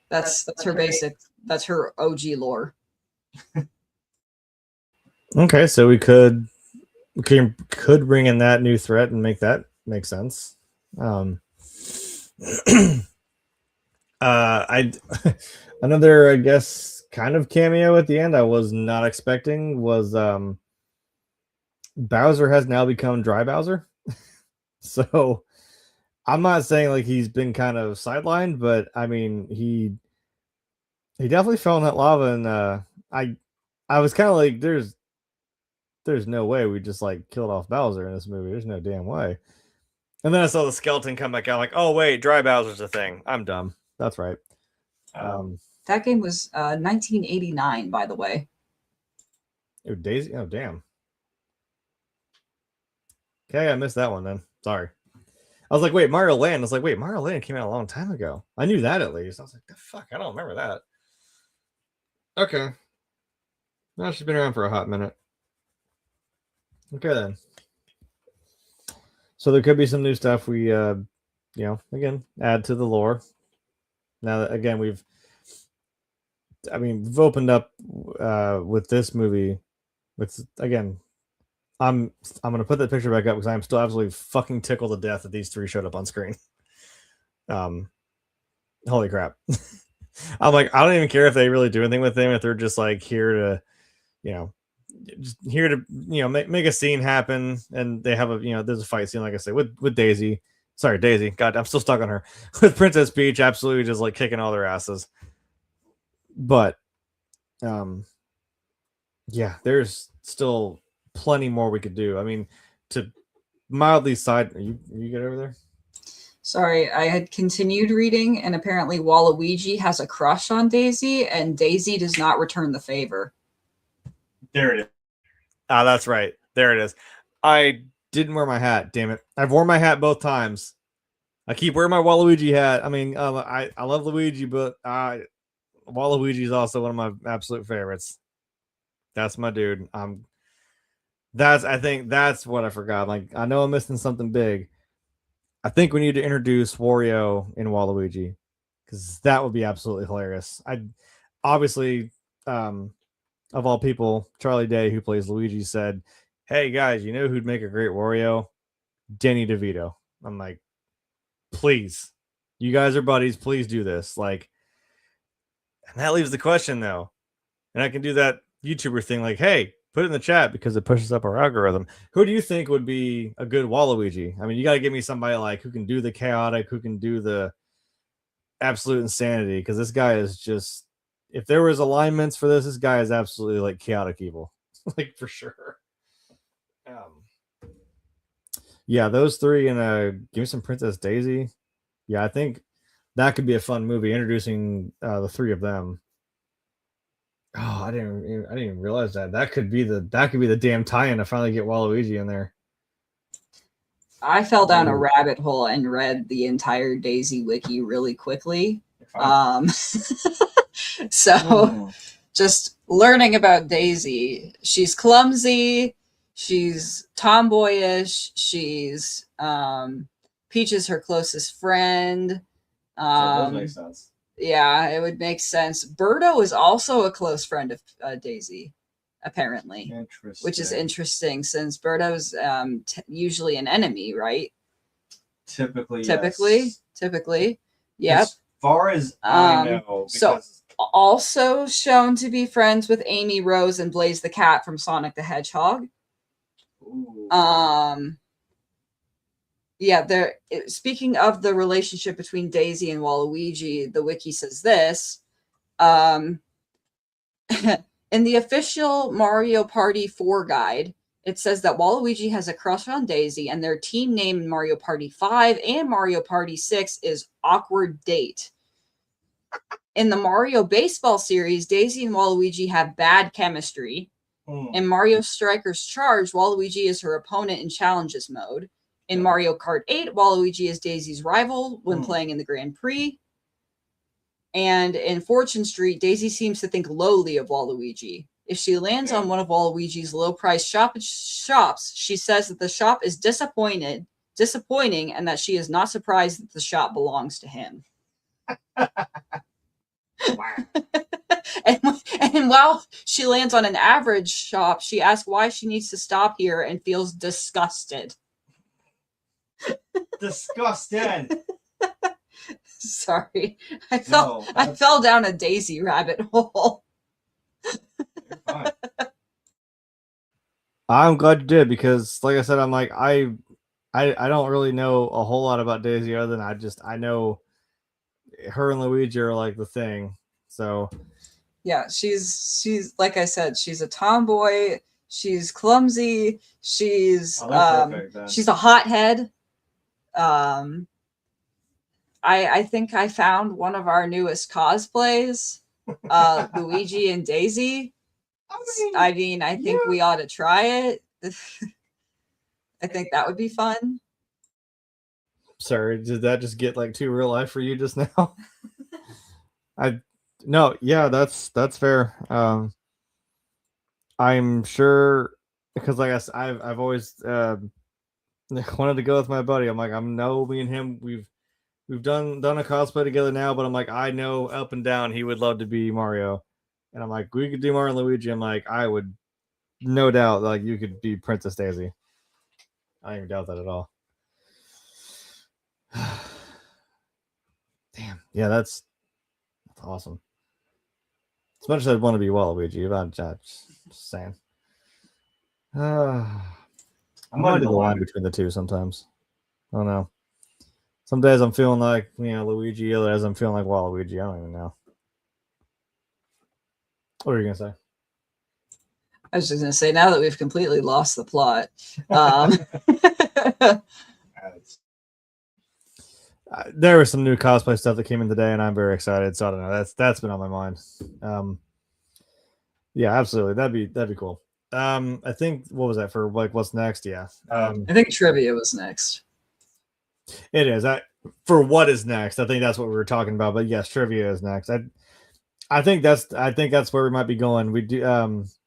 That's her basic. That's her OG lore. Okay, so we could bring in that new threat and make that make sense. Another, I guess, kind of cameo at the end I was not expecting was Bowser has now become Dry Bowser. So I'm not saying like he's been kind of sidelined, but I mean he definitely fell in that lava, and I was kind of like, there's no way we just like killed off Bowser in this movie. There's no damn way. And then I saw the skeleton come back out, like, oh wait, Dry Bowser's a thing. I'm dumb. That's right. That game was 1989, by the way. Oh, Daisy. Oh, damn. Okay, I missed that one then. Sorry. I was like, wait, Mario Land. I was like, wait, Mario Land came out a long time ago. I knew that at least. I was like, the fuck, I don't remember that. Okay. Well, she's been around for a hot minute. Okay, then. So there could be some new stuff we, again, add to the lore. Now that, again, we've opened up with this movie. With, again, I'm gonna put that picture back up because I'm still absolutely fucking tickled to death that these 3 showed up on screen. Holy crap! I'm like, I don't even care if they really do anything with them, if they're just like here to, make a scene happen, and they have there's a fight scene, like I said, with Daisy. Sorry, Daisy. God, I'm still stuck on her. With Princess Peach, absolutely just like kicking all their asses. But, yeah, there's still plenty more we could do. I mean, to mildly side, you get over there? Sorry, I had continued reading, and apparently Waluigi has a crush on Daisy, and Daisy does not return the favor. There it is. Ah, that's right. There it is. I didn't wear my hat. Damn it! I've worn my hat both times. I keep wearing my Waluigi hat. I mean, I love Luigi, but Waluigi is also one of my absolute favorites. That's my dude. I think that's what I forgot. Like, I know I'm missing something big. I think we need to introduce Wario in Waluigi, because that would be absolutely hilarious. Obviously, of all people, Charlie Day, who plays Luigi, said, "Hey guys, you know who'd make a great Wario? Danny DeVito." I'm like, please, you guys are buddies. Please do this. Like, and that leaves the question though, and I can do that YouTuber thing, like, hey, put it in the chat because it pushes up our algorithm. Who do you think would be a good Waluigi? I mean, you got to give me somebody like who can do the chaotic, who can do the absolute insanity, because this guy is just, if there was alignments for this guy is absolutely like chaotic evil. Like, for sure. Yeah, those 3, and give me some Princess Daisy. Yeah, I think that could be a fun movie, introducing the 3 of them. Oh, I didn't even realize that. That could be the damn tie-in to finally get Waluigi in there. I fell down a rabbit hole and read the entire Daisy wiki really quickly. So just learning about Daisy, she's clumsy, she's tomboyish, she's Peach is her closest friend. So it does make sense. Yeah, it would make sense. Birdo is also a close friend of Daisy, apparently, which is interesting since Birdo's usually an enemy, right? Typically, yeah. As far as I know, so also shown to be friends with Amy Rose and Blaze the Cat from Sonic the Hedgehog. Ooh. Um, Yeah, speaking of the relationship between Daisy and Waluigi, the wiki says this. In the official Mario Party 4 guide, it says that Waluigi has a crush on Daisy, and their team name in Mario Party 5 and Mario Party 6 is Awkward Date. In the Mario Baseball series, Daisy and Waluigi have bad chemistry. In Mario Strikers Charge, Waluigi is her opponent in challenges mode. In Mario Kart 8, Waluigi is Daisy's rival when playing in the Grand Prix. And in Fortune Street, Daisy seems to think lowly of Waluigi. If she lands on one of Waluigi's low-priced shops, she says that the shop is disappointing, and that she is not surprised that the shop belongs to him. And while she lands on an average shop, she asks why she needs to stop here and feels disgusted. Disgusted. Sorry, I fell down a Daisy rabbit hole. I'm glad you did, because like I said, I'm like, I don't really know a whole lot about Daisy other than I know her and Luigi are like the thing. So yeah, she's like I said, she's a tomboy, she's clumsy, she's she's a hothead. I think I found one of our newest cosplays, Luigi and Daisy. I think we ought to try it. I think that would be fun. Sorry, did that just get like too real life for you just now? No, yeah, that's fair. I'm sure, because like I've always wanted to go with my buddy. I'm like, me and him, we've done a cosplay together now, but I'm like, I know up and down he would love to be Mario. And I'm like, we could do Mario and Luigi. I'm like, I would, no doubt, like you could be Princess Daisy. I don't even doubt that at all. Damn. Yeah, that's awesome. As much as I'd want to be Waluigi, I'm just saying. I might be the line between the two sometimes. I don't know. Some days I'm feeling like, Luigi. Other days I'm feeling like Waluigi. I don't even know. What are you going to say? I was just going to say, now that we've completely lost the plot. There was some new cosplay stuff that came in today, and I'm very excited. So I don't know. That's been on my mind. Yeah, absolutely. That'd be cool. I think, what was that for? Like, what's next? Yeah. I think trivia was next. It is. For what is next? I think that's what we were talking about. But yes, trivia is next. I think that's where we might be going. We do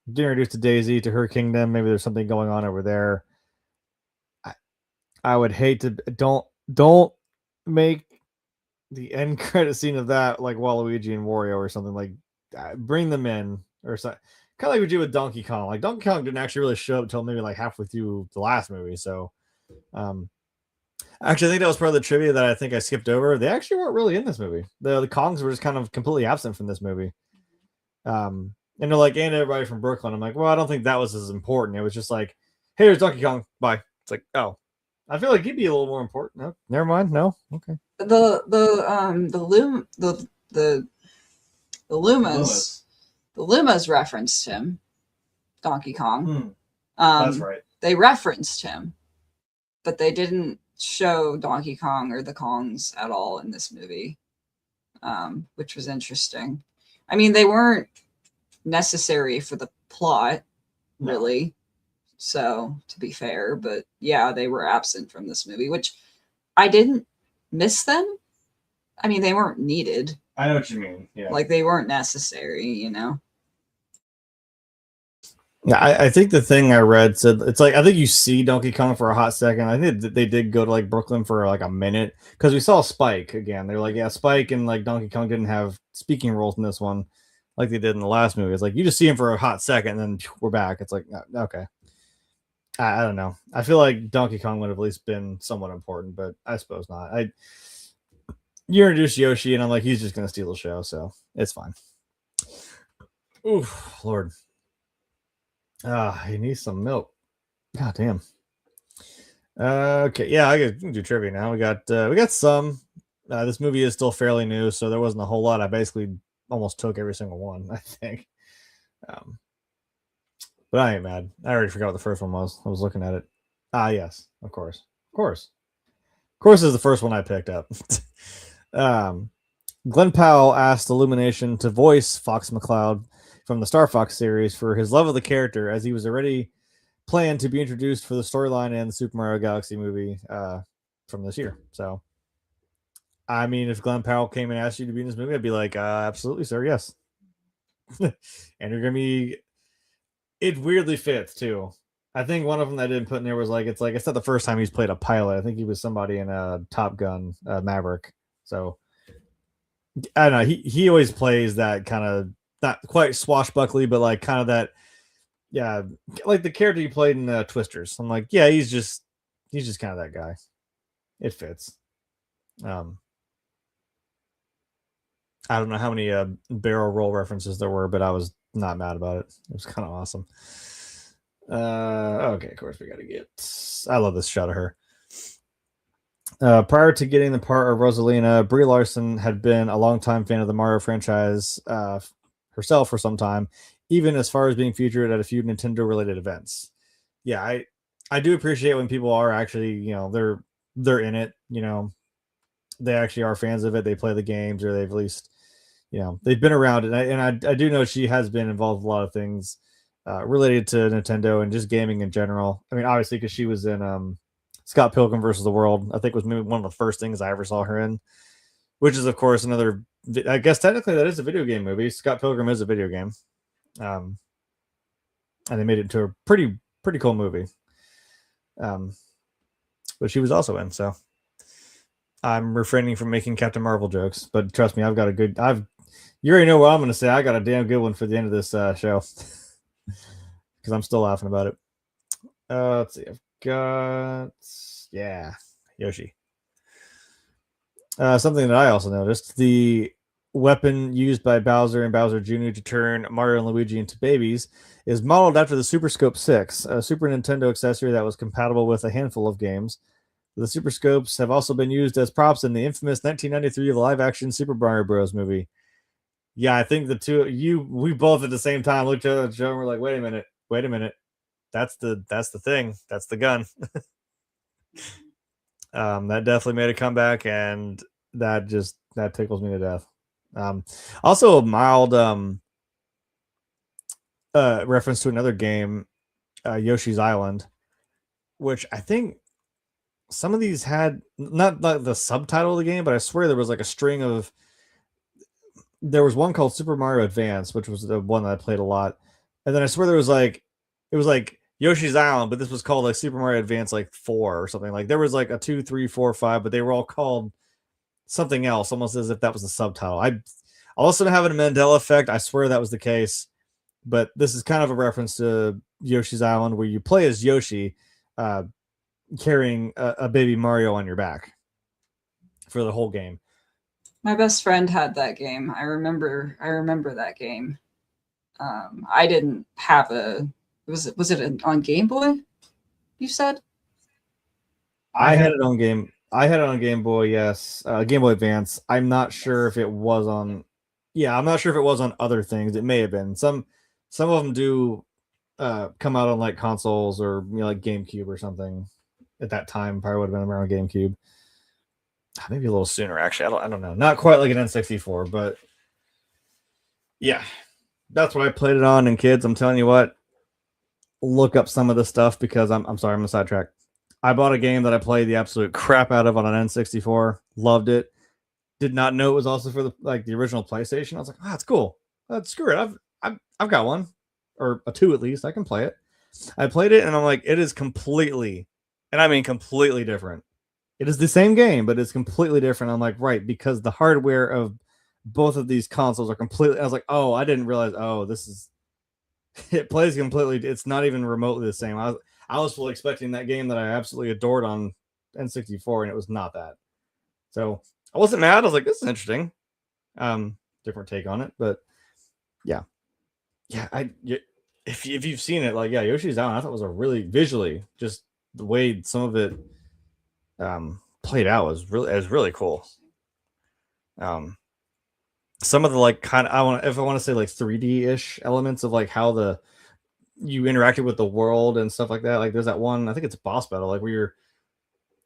introduced to Daisy, to her kingdom. Maybe there's something going on over there. I would hate to don't make the end credit scene of that like Waluigi and Wario or something. Like bring them in or something. Kind of like we did with Donkey Kong. Like Donkey Kong didn't actually really show up until maybe like halfway through the last movie. So actually, I think that was part of the trivia that I think I skipped over. They actually weren't really in this movie. The Kongs were just kind of completely absent from this movie. And they're like, and everybody from Brooklyn. I'm like, well, I don't think that was as important. It was just like, hey, there's Donkey Kong. Bye. It's like, oh, I feel like he'd be a little more important. No, never mind. No, okay. The Lumas referenced him, Donkey Kong. That's right. They referenced him, but they didn't show Donkey Kong or the Kongs at all in this movie, which was interesting. I mean, they weren't necessary for the plot, really. No. So, to be fair, but yeah, they were absent from this movie, which I didn't miss them. I mean, they weren't needed. I know what you mean. Yeah. Like, they weren't necessary, you know? Yeah, I think the thing I read said, it's like, I think you see Donkey Kong for a hot second. I think they did go to like Brooklyn for like a minute because we saw Spike again. They're like, yeah, Spike and like Donkey Kong didn't have speaking roles in this one like they did in the last movie. It's like, you just see him for a hot second and then we're back. It's like, okay. I don't know. I feel like Donkey Kong would have at least been somewhat important, but I suppose not. You introduce Yoshi, and I'm like, he's just going to steal the show, so it's fine. Oof, Lord. He needs some milk. God damn. Okay, yeah, we can do trivia now. We got some. This movie is still fairly new, so there wasn't a whole lot. I basically almost took every single one, I think. Um, but I ain't mad. I already forgot what the first one was. I was looking at it. Yes, of course, of course, of course, is the first one I picked up. Glenn Powell asked Illumination to voice Fox McCloud from the Star Fox series for his love of the character, as he was already planned to be introduced for the storyline in the Super Mario Galaxy movie from this year. So, I mean, if Glenn Powell came and asked you to be in this movie, I'd be like, absolutely, sir, yes. And you're gonna be. It weirdly fits too. I think one of them that I didn't put in there was like it's not the first time he's played a pilot. I think he was somebody in a Top Gun Maverick. So I don't know. He always plays that kind of not quite swashbuckly, but like kind of that, yeah, like the character he played in Twisters. I'm like, yeah, he's just kind of that guy. It fits. I don't know how many barrel roll references there were, but I was not mad about it. It was kind of awesome. Okay, of course we got to get. I love this shot of her. Prior to getting the part of Rosalina, Brie Larson had been a longtime fan of the Mario franchise herself for some time, even as far as being featured at a few Nintendo-related events. Yeah, I do appreciate when people are actually, they're in it. They actually are fans of it. They play the games, or they've at least, they've been around it. And I do know she has been involved with a lot of things related to Nintendo and just gaming in general. I mean, obviously, because she was in Scott Pilgrim versus the World, I think was maybe one of the first things I ever saw her in, which is, of course, another. I guess technically that is a video game movie. Scott Pilgrim is a video game, and they made it into a pretty cool movie. But she was also in, so I'm refraining from making Captain Marvel jokes. But trust me, you already know what I'm going to say. I got a damn good one for the end of this show because I'm still laughing about it. Let's see. I've got, Yoshi. Something that I also noticed: the weapon used by Bowser and Bowser Jr. to turn Mario and Luigi into babies is modeled after the Super Scope 6, a Super Nintendo accessory that was compatible with a handful of games. The Super Scopes have also been used as props in the infamous 1993 live-action Super Mario Bros. Movie. Yeah, I think we both at the same time looked at each other and we're like, wait a minute. That's the thing. That's the gun. That definitely made a comeback, and that tickles me to death. Also a mild reference to another game, Yoshi's Island, which I think some of these had not like the subtitle of the game, but I swear there was like a string of. There was one called Super Mario Advance, which was the one that I played a lot, and then I swear there was like it was like Yoshi's Island, but this was called like Super Mario Advance like 4 or something. Like there was like a 2, 3, 4, 5, but they were all called something else, almost as if that was the subtitle. I also having a Mandela effect. I swear that was the case, but this is kind of a reference to Yoshi's Island, where you play as Yoshi, carrying a baby Mario on your back for the whole game. My best friend had that game. I remember that game. I didn't have a. Was it on Game Boy? You said. I had it on Game Boy. Yes, Game Boy Advance. I'm not sure if it was on. Yeah, I'm not sure if it was on other things. It may have been. Some of them do come out on like consoles or like GameCube or something. At that time, probably would have been around GameCube. Maybe a little sooner, actually. I don't know. Not quite like an N64, but yeah, that's what I played it on. And kids, I'm telling you what, look up some of this stuff because I'm sorry, I'm a sidetrack. I bought a game that I played the absolute crap out of on an N64. Loved it. Did not know it was also for the original PlayStation. I was like, it's cool. Screw it. I've got one or a 2 at least. I can play it. I played it and I'm like, it is completely, and I mean completely different. It is the same game, but it's completely different. I'm like, right, because the hardware of both of these consoles are completely. I was like, oh, I didn't realize. Oh, this is. It plays completely. It's not even remotely the same. I was fully expecting that game that I absolutely adored on N64, and it was not that. So I wasn't mad. I was like, this is interesting. Different take on it, but yeah. If you've seen it, Yoshi's Island, I thought it was a really visually just the way some of it played out was really cool. Some of the like kind of if I want to say like 3D ish elements of like how you interacted with the world and stuff like that. Like there's that one, I think it's a boss battle, like where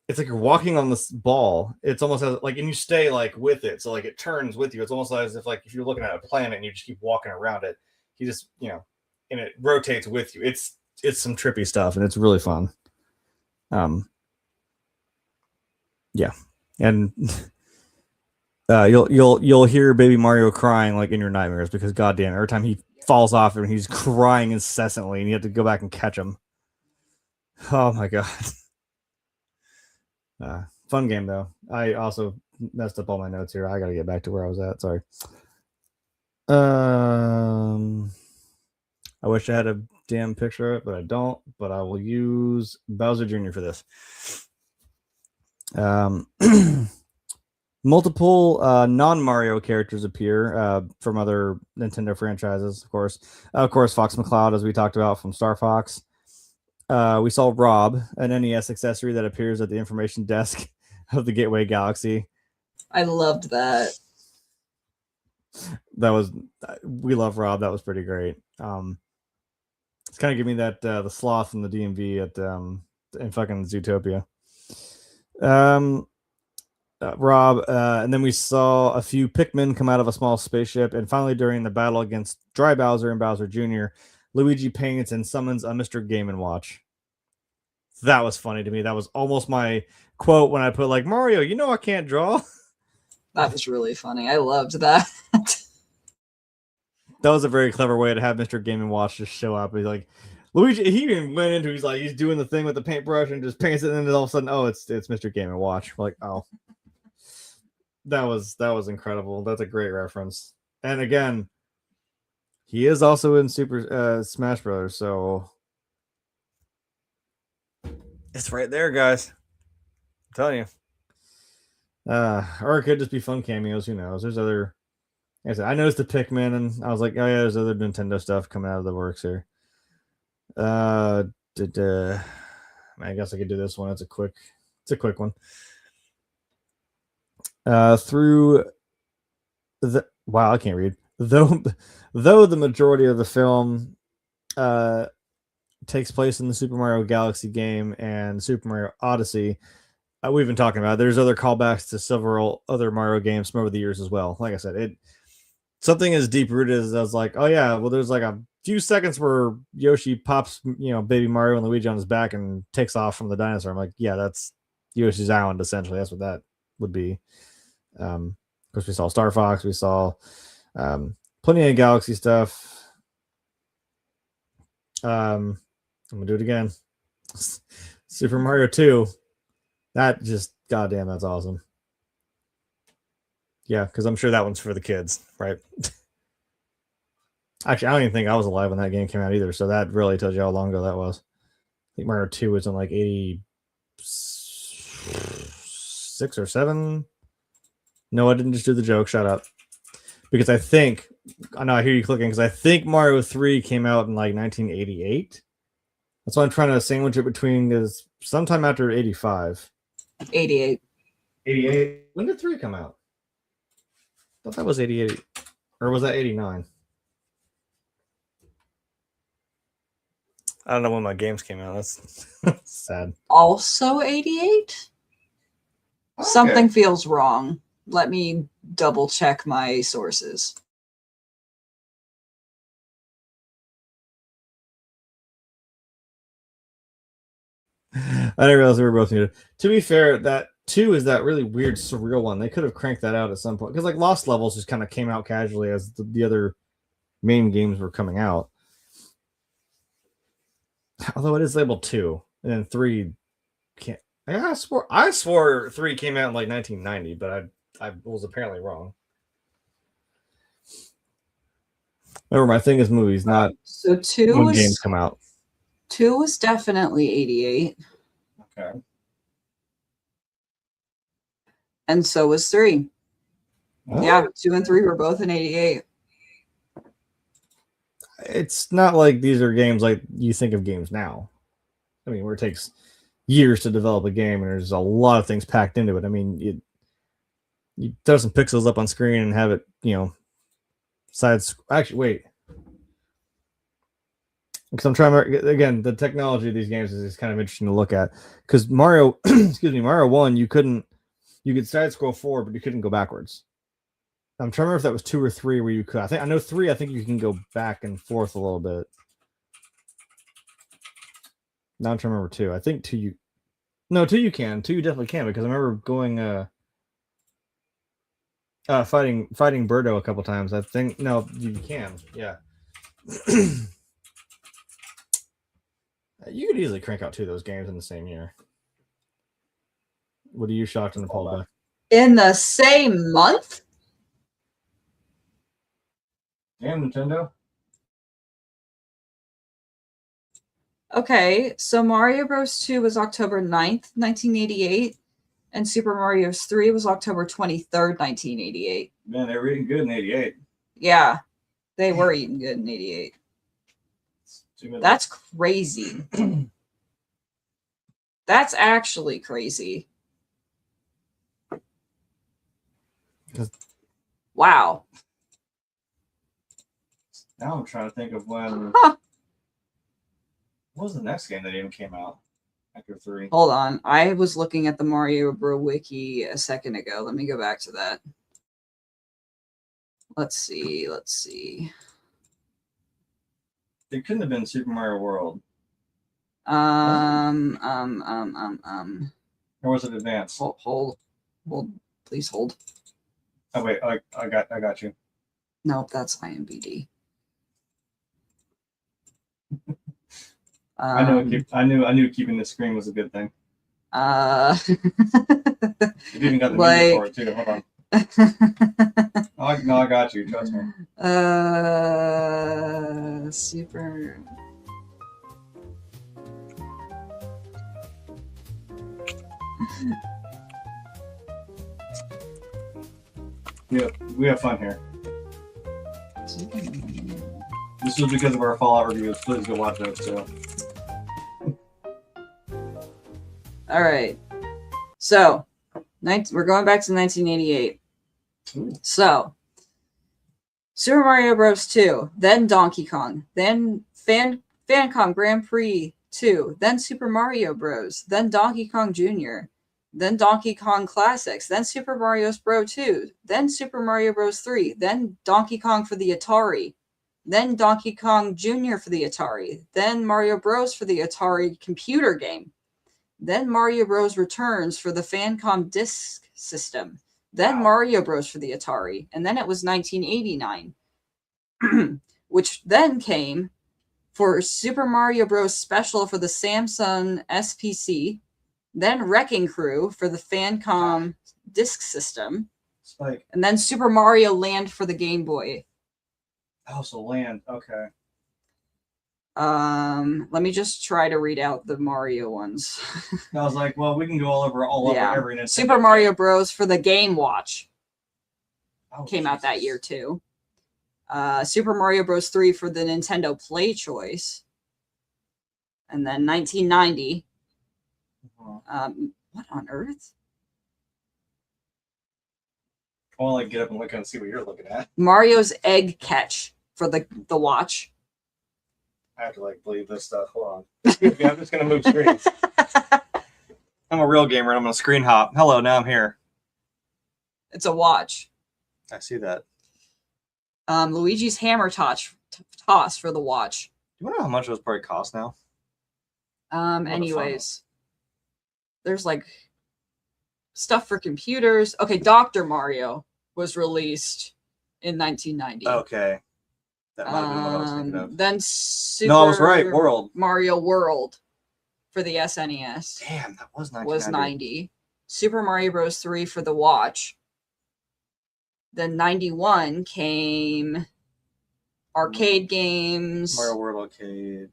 it's like you're walking on this ball. It's almost as like, and you stay like with it, so like it turns with you. It's almost as if like if you're looking at a planet and you just keep walking around it, you just and it rotates with you. It's some trippy stuff and it's really fun. Yeah, and you'll hear Baby Mario crying like in your nightmares because goddamn, every time he falls off and he's crying incessantly, and you have to go back and catch him. Oh my god. Fun game though. I also messed up all my notes here. I gotta get back to where I was at. Sorry. I wish I had a damn picture of it, but I don't. But I will use Bowser Jr. for this. Multiple non-Mario characters appear from other Nintendo franchises, of course. Fox McCloud, as we talked about from Star Fox. We saw Rob, an NES accessory that appears at the information desk of the Gateway Galaxy. I loved that. We love Rob. That was pretty great. It's kind of giving me that the sloth from the DMV in fucking Zootopia. Rob, and then we saw a few Pikmin come out of a small spaceship, and finally during the battle against Dry Bowser and Bowser Jr., Luigi paints and summons a Mr. Game & Watch. That was funny to me. That was almost my quote when I put like, Mario, I can't draw. That was really funny. I loved that. That was a very clever way to have Mr. Game & Watch just show up. He's like, Luigi, he even went into, he's doing the thing with the paintbrush and just paints it, and then all of a sudden, oh, it's Mr. Game & Watch. We're like, oh. That was incredible. That's a great reference. And again, he is also in Super Smash Brothers, so it's right there, guys. I'm telling you. Or it could just be fun cameos. Who knows? There's other. Like I said, I noticed the Pikmin, and I was like, oh yeah, there's other Nintendo stuff coming out of the works here. I guess I could do this one. It's a quick one. Through the I can't read. Though the majority of the film takes place in the Super Mario Galaxy game and Super Mario Odyssey, we've been talking about there's other callbacks to several other Mario games from over the years as well. Like I said, something as deep rooted as I was like, oh yeah, well there's like a few seconds where Yoshi pops Baby Mario and Luigi on his back and takes off from the dinosaur. I'm like, yeah, that's Yoshi's Island essentially. That's what that would be. Of course, we saw Star Fox. We saw plenty of Galaxy stuff. I'm gonna do it again. Super Mario 2. That just goddamn, that's awesome. Yeah, because I'm sure that one's for the kids, right? Actually, I don't even think I was alive when that game came out either, so that really tells you how long ago that was. I think Mario 2 was in like 86 or 7. No, I didn't just do the joke. Shut up. Because I know I hear you clicking, because I think Mario 3 came out in like 1988. That's why I'm trying to sandwich it between, is sometime after 85. 88. 88? When did 3 come out? I thought that was 88. Or was that 89? I don't know when my games came out. That's sad. Also 88? Okay. Something feels wrong. Let me double check my sources. I didn't realize we were both muted. To be fair, that 2 is that really weird, surreal one. They could have cranked that out at some point. Because like Lost Levels just kind of came out casually as the other main games were coming out. Although it is labeled 2. And then 3 can't. I swore 3 came out in like 1990, but I was apparently wrong. Remember, my thing is movies, not so 2 when was, games come out. 2 was definitely 88. Okay. And so was 3. Oh. Yeah, 2 and 3 were both in 88. It's not like these are games like you think of games now. I mean, where it takes years to develop a game, and there's a lot of things packed into it. I mean, you throw some pixels up on screen and have it, actually, wait. Because I'm trying to, again, the technology of these games is kind of interesting to look at. Because Mario, Mario 1, you could side scroll forward, but you couldn't go backwards. I'm trying to remember if that was 2 or 3 where you could. I know 3, I think you can go back and forth a little bit. Now I'm trying to remember 2. I think 2 you. No, 2 you can. 2 you definitely can, because I remember going fighting Birdo a couple times. I think no, you can. Yeah. You could easily crank out 2 of those games in the same year. What are you shocked and appalled by? In the same month? Damn, Nintendo. Okay, so Mario Bros. 2 was October 9th, 1988, and Super Mario 3 was October 23rd, 1988. Man, they were eating good in 88. Yeah, they were eating good in 88. That's crazy. That's actually crazy. Wow. Now I'm trying to think of when. What was the next game that even came out after 3? Hold on. I was looking at the Mario Bro Wiki a second ago. Let me go back to that. Let's see. It couldn't have been Super Mario World. Or was it Advance? Hold. Please hold. Oh wait, I got you. Nope, that's IMBD. I knew keeping the screen was a good thing. You've even got the music for it too. Hold on. No, I got you. Trust me. Super. Yeah, we have fun here. This was because of our Fallout reviews. Please go watch those too. All right. So, we're going back to 1988. Ooh. So, Super Mario Bros. 2, then Donkey Kong, then Famicom Grand Prix 2, then Super Mario Bros., then Donkey Kong Jr., then Donkey Kong Classics, then Super Mario Bros. 2, then Super Mario Bros. 3, then Donkey Kong for the Atari, then Donkey Kong Jr. for the Atari, then Mario Bros. For the Atari computer game, then Mario Bros. Returns for the Famicom Disk System, then Mario Bros. For the Atari, and then it was 1989, which then came for Super Mario Bros. Special for the Samsung SPC, then Wrecking Crew for the Famicom Disk System, Spike. and then Super Mario Land for the Game Boy. Oh, so Land. Okay. Let me just try to read out the Mario ones. I was like, well, we can go all over every Nintendo Super Mario Bros. For the Game Watch came out that Jesus. year too. Super Mario Bros. 3 for the Nintendo Play Choice. And then 1990. What on earth? I want to like get up and look and see what you're looking at. Mario's Egg Catch for the watch. I have to like believe this stuff. Hold on. I'm just gonna move screens. I'm a real gamer and I'm gonna screen hop. Hello, now I'm here. It's a watch. I see that. Luigi's Hammer Toss for the watch. Do you know how much those probably cost now? Anyways, there's like stuff for computers. Okay, Dr. Mario was released in 1990. Okay. That might have been what I was thinking of. Then Super No, I was right. World. Mario World for the SNES Damn, that was 1990. was 90. Super Mario Bros. 3 for the watch. Then 91 came arcade games. Mario World Arcade.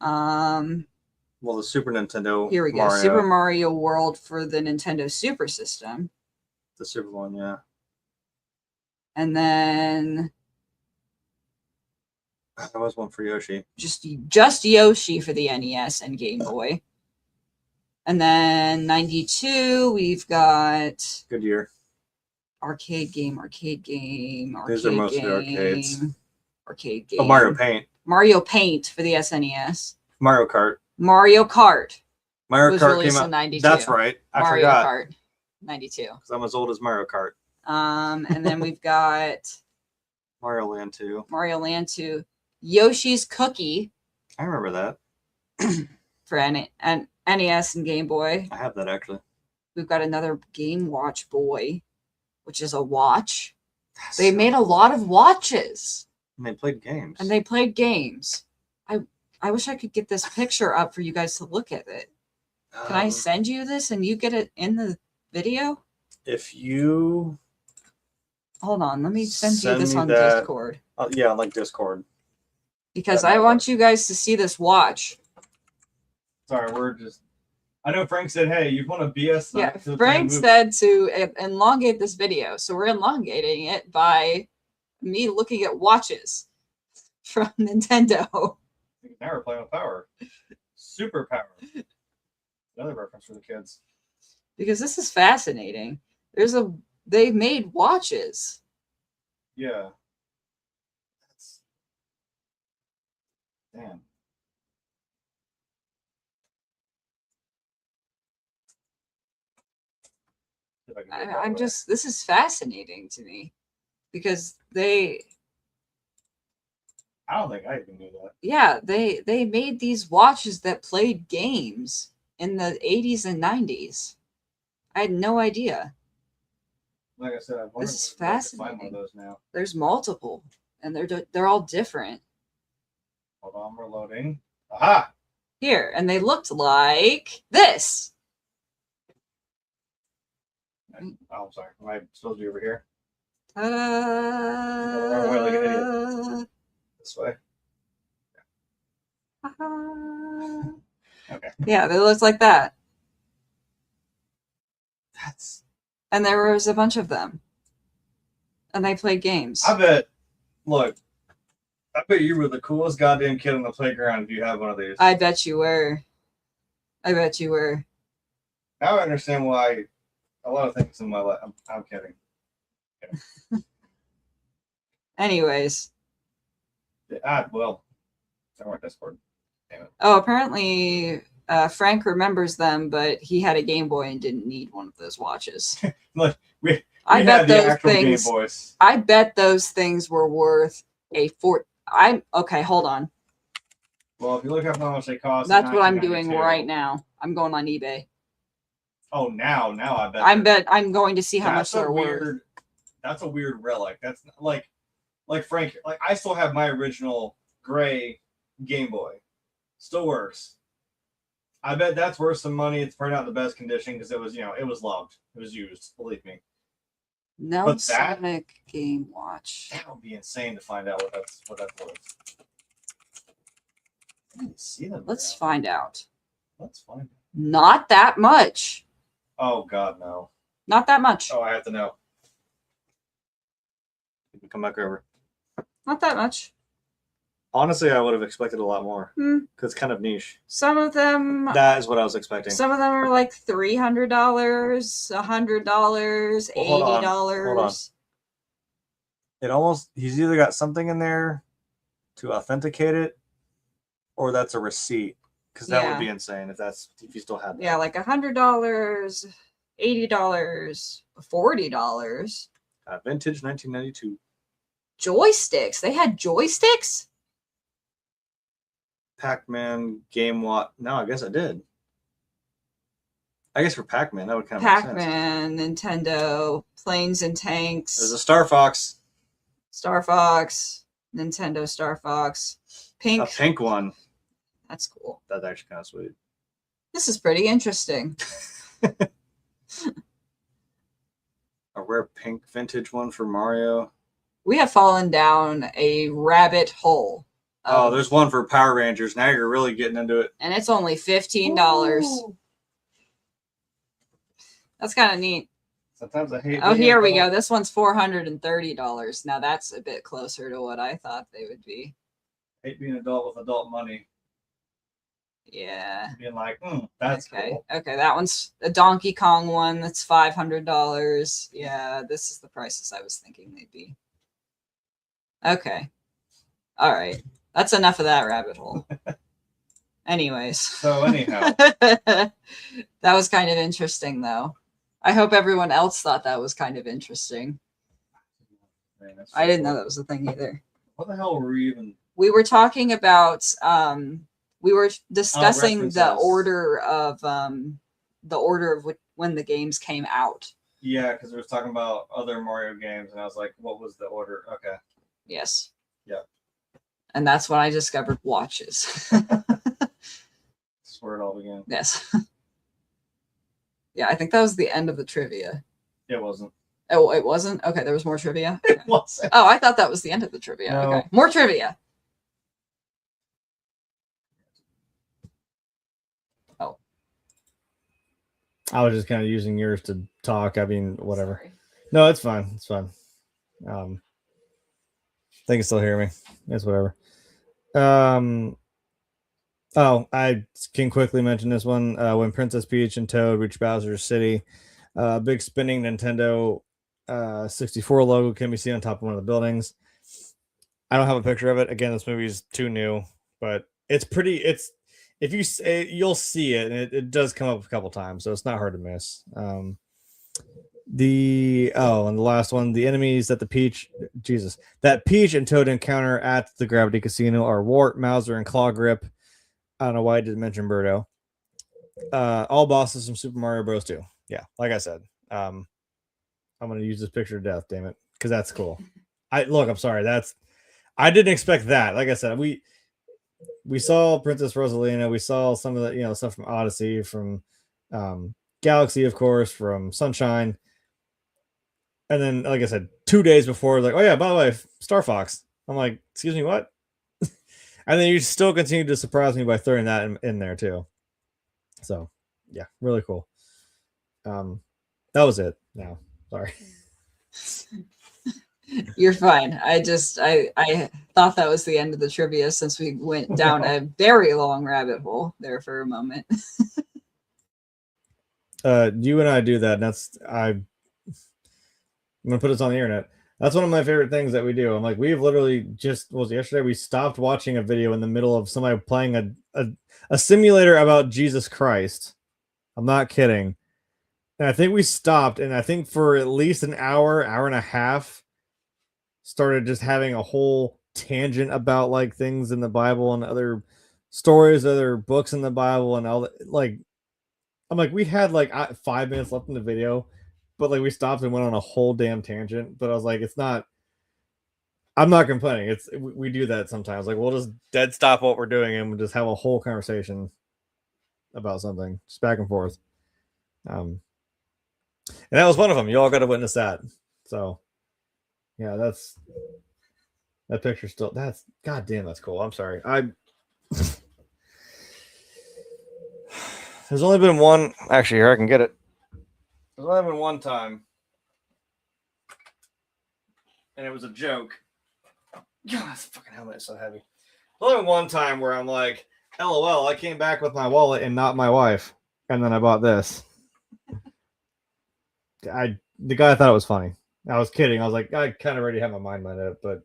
Well, the Super Nintendo. Here we go. Mario. Super Mario World for the Nintendo Super System. The Super one, yeah. And then There was one for Yoshi. just Yoshi for the NES and Game Boy. And then 92, we've got Good year. arcade game. These are mostly arcades. Arcade game. Oh, Mario Paint. Mario Paint for the SNES. Mario Kart. Mario Kart. Mario Was Kart released came in out. 92. That's right. I Mario forgot. Kart. 92. Because I'm as old as Mario Kart. And then we've got Mario Land 2. Mario Land 2. Yoshi's Cookie I remember that. for NES and Game Boy. I have that actually. We've got another Game Watch Boy, which is a watch. That's They so made a cool. lot of watches. And they played games. And they played games. I wish I could get this picture up for you guys to look at it. Can I send you this and you get it in the video? If you... Hold on, let me send you Send this me on that. Discord. yeah, like Discord. Because That might I want work. you guys to see this watch. Sorry, we're just... I know Frank said, hey, you want to BS? Yeah, Frank said to elongate this video. So we're elongating it by me looking at watches from Nintendo. Now we're playing with power. Super power. Another reference for the kids. Because this is fascinating. They made watches. Yeah. That's... Damn. See if I can do it that I'm way. just, this is fascinating to me. Because they, I don't think I even knew that. yeah, they made these watches that played games in the 80s and 90s. I had no idea. Like I said, I've wondered This is where I could find one fascinating. of those now. There's multiple, and they're all different. Hold on, we're loading. Aha! Here, and they looked like this. Oh, I'm sorry. Am I supposed to be over here? Ta-da! Wrong way, like an idiot. This way? Okay. Yeah, they looked like that. That's... And there was a bunch of them. And they played games. I bet, look, I bet you were the coolest goddamn kid on the playground if you had one of these. I bet you were. I bet you were. Now I understand why a lot of things in my life. I'm kidding. Anyways. Well, I weren't Discord. Damn it. Oh, apparently Frank remembers them, but he had a Game Boy and didn't need one of those watches. Look, we I had bet the those actual things. Game Boys. I bet those things were worth a fort. I'm okay. Hold on. Well, if you look up how much they cost, That's in what I'm doing 1992. right now. I'm going on eBay. Oh, now I bet. I'm going to see how much That's a they're worth. weird. That's a weird relic. That's like Frank. Like I still have my original gray Game Boy. Still works. I bet that's worth some money. It's probably not in the best condition because it was, it was loved. It was used. Believe me. No But that- Sonic Game Watch. That would be insane to find out what that's worth. I didn't see them. Let's around. find out. Let's find out. Not that much. Oh God, no. Not that much. Oh, I have to know. You can come back over. Not that much. Honestly, I would have expected a lot more Hmm. because it's kind of niche. Some of them. That is what I was expecting. Some of them are like $300, $100, Well, hold on, $80. It almost, he's either got something in there to authenticate it, or that's a receipt. Because that Yeah. would be insane if you still had that. Yeah, like $100, $80, $40. Vintage 1992. Joysticks. They had joysticks? Pac-Man, Game Watch. No, I guess I did. I guess for Pac-Man, that would kind of make sense. Pac-Man, Nintendo, Planes and Tanks, There's a Star Fox. Star Fox, Nintendo Star Fox, Pink. A pink one. That's cool. That's actually kind of sweet. This is pretty interesting. A rare pink vintage one for Mario. We have fallen down a rabbit hole. Oh, there's one for Power Rangers. Now you're really getting into it. And it's only $15. Ooh. That's kind of neat. Sometimes I hate. Oh, being here we adult. go. This one's $430. Now that's a bit closer to what I thought they would be. Hate being adult with adult money. Yeah. being like, that's okay. cool. Okay, that one's a Donkey Kong one. That's $500. Yeah, this is the prices I was thinking they'd be. Okay. All right. That's enough of that rabbit hole. Anyways. So anyhow. That was kind of interesting, though. I hope everyone else thought that was kind of interesting. Man, that's I didn't cool. know that was a thing either. What the hell were we even? We were talking about we were discussing the references. order of when the games came out. Yeah, because we was talking about other Mario games, and I was like, what was the order? Okay. Yes. Yep. And that's when I discovered watches. That's where it all began. Yes. Yeah, I think that was the end of the trivia. It wasn't. Oh, it wasn't? Okay, there was more trivia? It wasn't. Oh, I thought that was the end of the trivia. No. Okay. More trivia. Oh. I was just kind of using yours to talk. I mean, whatever. Sorry. No, it's fine. It's fine. They can still hear me. It's whatever. Oh, I can quickly mention this one. When Princess Peach and Toad reach Bowser's City, big spinning Nintendo 64 logo can be seen on top of one of the buildings. I don't have a picture of it. Again, this movie's too new, but it's pretty. It's if you say you'll see it, and it does come up a couple times, so it's not hard to miss. And the last one, the enemies that Peach and Toad encounter at the Gravity Casino are Wart, Mauser, and Claw Grip. I don't know why I didn't mention Birdo. All bosses from Super Mario Bros. 2. Yeah, like I said, I'm gonna use this picture to death, damn it, because that's cool. I'm sorry, I didn't expect that. Like I said, we saw Princess Rosalina, we saw some of the stuff from Odyssey, from Galaxy, of course, from Sunshine, and then like I said, 2 days before, like, oh yeah, by the way, Star Fox. I'm like, excuse me, what? And then you still continue to surprise me by throwing that in there too. So yeah, really cool. That was it. No, sorry. You're fine. I thought that was the end of the trivia since we went down a very long rabbit hole there for a moment. You and I do that, and I'm gonna put this on the internet. That's one of my favorite things that we do. I'm like, we've literally yesterday we stopped watching a video in the middle of somebody playing a simulator about Jesus Christ. I'm not kidding. And I think we stopped, and I think for at least an hour and a half, started just having a whole tangent about like things in the Bible and other stories, other books in the Bible, and all that. Like, I'm like, we had like 5 minutes left in the video, but like we stopped and went on a whole damn tangent. But I was like, I'm not complaining. We do that sometimes. Like, we'll just dead stop what we're doing and we'll just have a whole conversation about something, just back and forth. And that was one of them. You all got to witness that. So yeah, that picture still. That's goddamn. That's cool. I'm sorry. There's only been one. Actually, here I can get it. There's only been one time, and it was a joke. God, this fucking helmet is so heavy. There's only been one time where I'm like, LOL, I came back with my wallet and not my wife, and then I bought this. The guy thought it was funny. I was kidding. I was like, I kind of already had my mind made up, but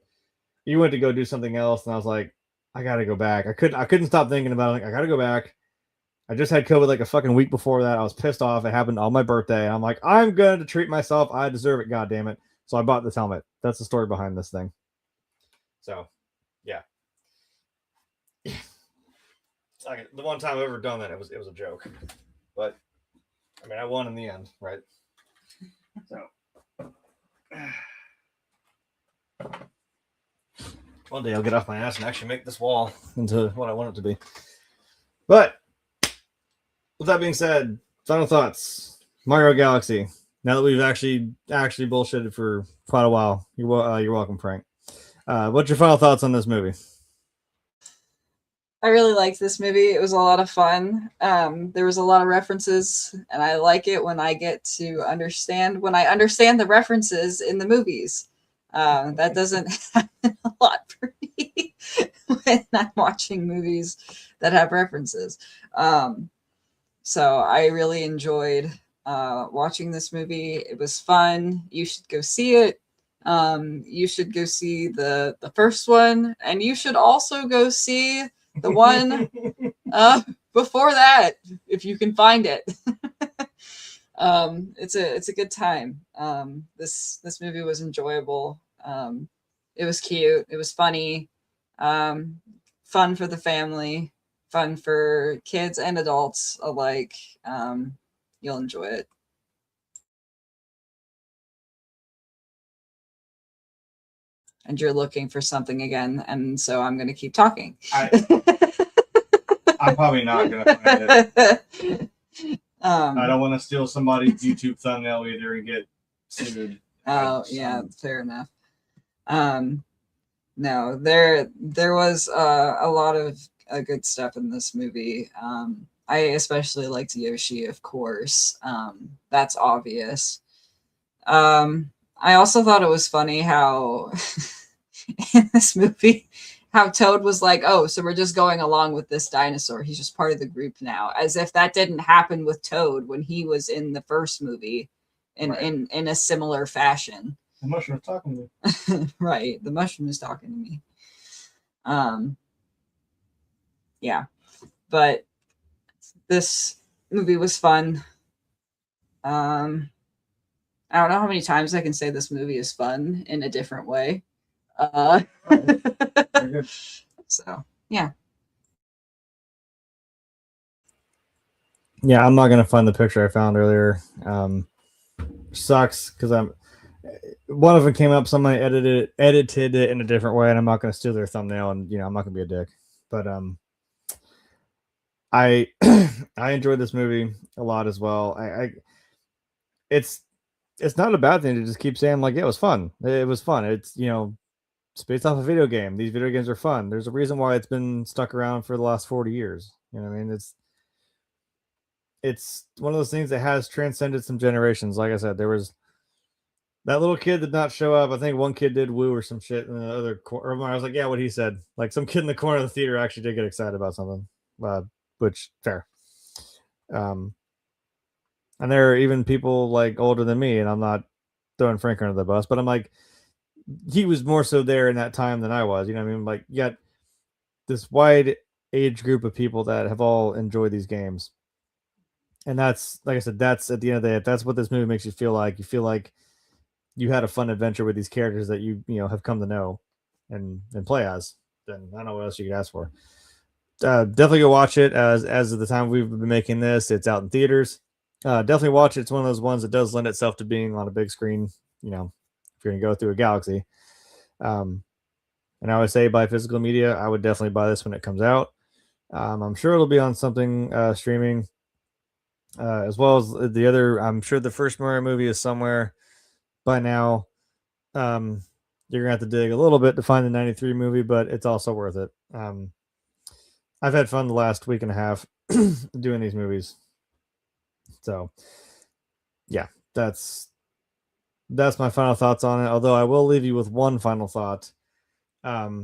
you went to go do something else, and I was like, I gotta go back. I couldn't stop thinking about it. Like, I gotta go back. I just had COVID like a fucking week before that. I was pissed off. It happened on my birthday. And I'm like, I'm going to treat myself. I deserve it. God damn it. So I bought this helmet. That's the story behind this thing. So, yeah. Like, the one time I've ever done that, it was a joke. But, I mean, I won in the end, right? So. One day I'll get off my ass and actually make this wall into what I want it to be. But, with that being said, final thoughts. Mario Galaxy. Now that we've actually bullshitted for quite a while, you're welcome, Frank. What's your final thoughts on this movie? I really liked this movie. It was a lot of fun. There was a lot of references, and I like it when I get to understand the references in the movies. That doesn't happen a lot for me. when I'm watching movies that have references. So I really enjoyed watching this movie. It was fun. You should go see it. You should go see the first one, and you should also go see the one before that if you can find it. It's a good time. This movie was enjoyable. It was cute. It was funny. Fun for the family. Fun for kids and adults alike. You'll enjoy it. And you're looking for something again, and so I'm going to keep talking. I'm probably not going to find it. I don't want to steal somebody's YouTube thumbnail either and get sued. Oh, yeah, fair enough. No, there was a lot of good stuff in this movie. I especially liked Yoshi, of course. That's obvious. I also thought it was funny how in this movie, how Toad was like, oh, so we're just going along with this dinosaur. He's just part of the group now. As if that didn't happen with Toad when he was in the first movie in a similar fashion. The mushroom is talking to me. Right. The mushroom is talking to me. Yeah. But this movie was fun. I don't know how many times I can say this movie is fun in a different way. So, yeah. Yeah, I'm not gonna find the picture I found earlier. Sucks because one of them came up. Somebody edited it in a different way, and I'm not gonna steal their thumbnail. And I'm not gonna be a dick. But I I enjoyed this movie a lot as well. It's not a bad thing to just keep saying like, yeah, it was fun. It was fun. It's it's based off a video game. These video games are fun. There's a reason why it's been stuck around for the last 40 years. You know what I mean? It's one of those things that has transcended some generations. Like I said, there was that little kid did not show up. I think one kid did woo or some shit in the other corner. I was like, yeah, what he said. Like some kid in the corner of the theater actually did get excited about something, which fair. And there are even people like older than me, and I'm not throwing Frank under the bus, but I'm like, he was more so there in that time than I was. You know what I mean? Like, you got this wide age group of people that have all enjoyed these games. And that's, like I said, that's at the end of the day, if that's what this movie makes you feel like you had a fun adventure with these characters that you have come to know and play as, then I don't know what else you could ask for. Definitely go watch it as of the time we've been making this. It's out in theaters. Definitely watch it. It's one of those ones that does lend itself to being on a big screen, if you're going to go through a galaxy. And I would say buy physical media. I would definitely buy this when it comes out. I'm sure it'll be on something streaming. As well as the other, I'm sure the first Mario movie is somewhere by now. You're gonna have to dig a little bit to find the 93 movie, but it's also worth it. I've had fun the last week and a half doing these movies. So yeah, that's my final thoughts on it. Although I will leave you with one final thought. I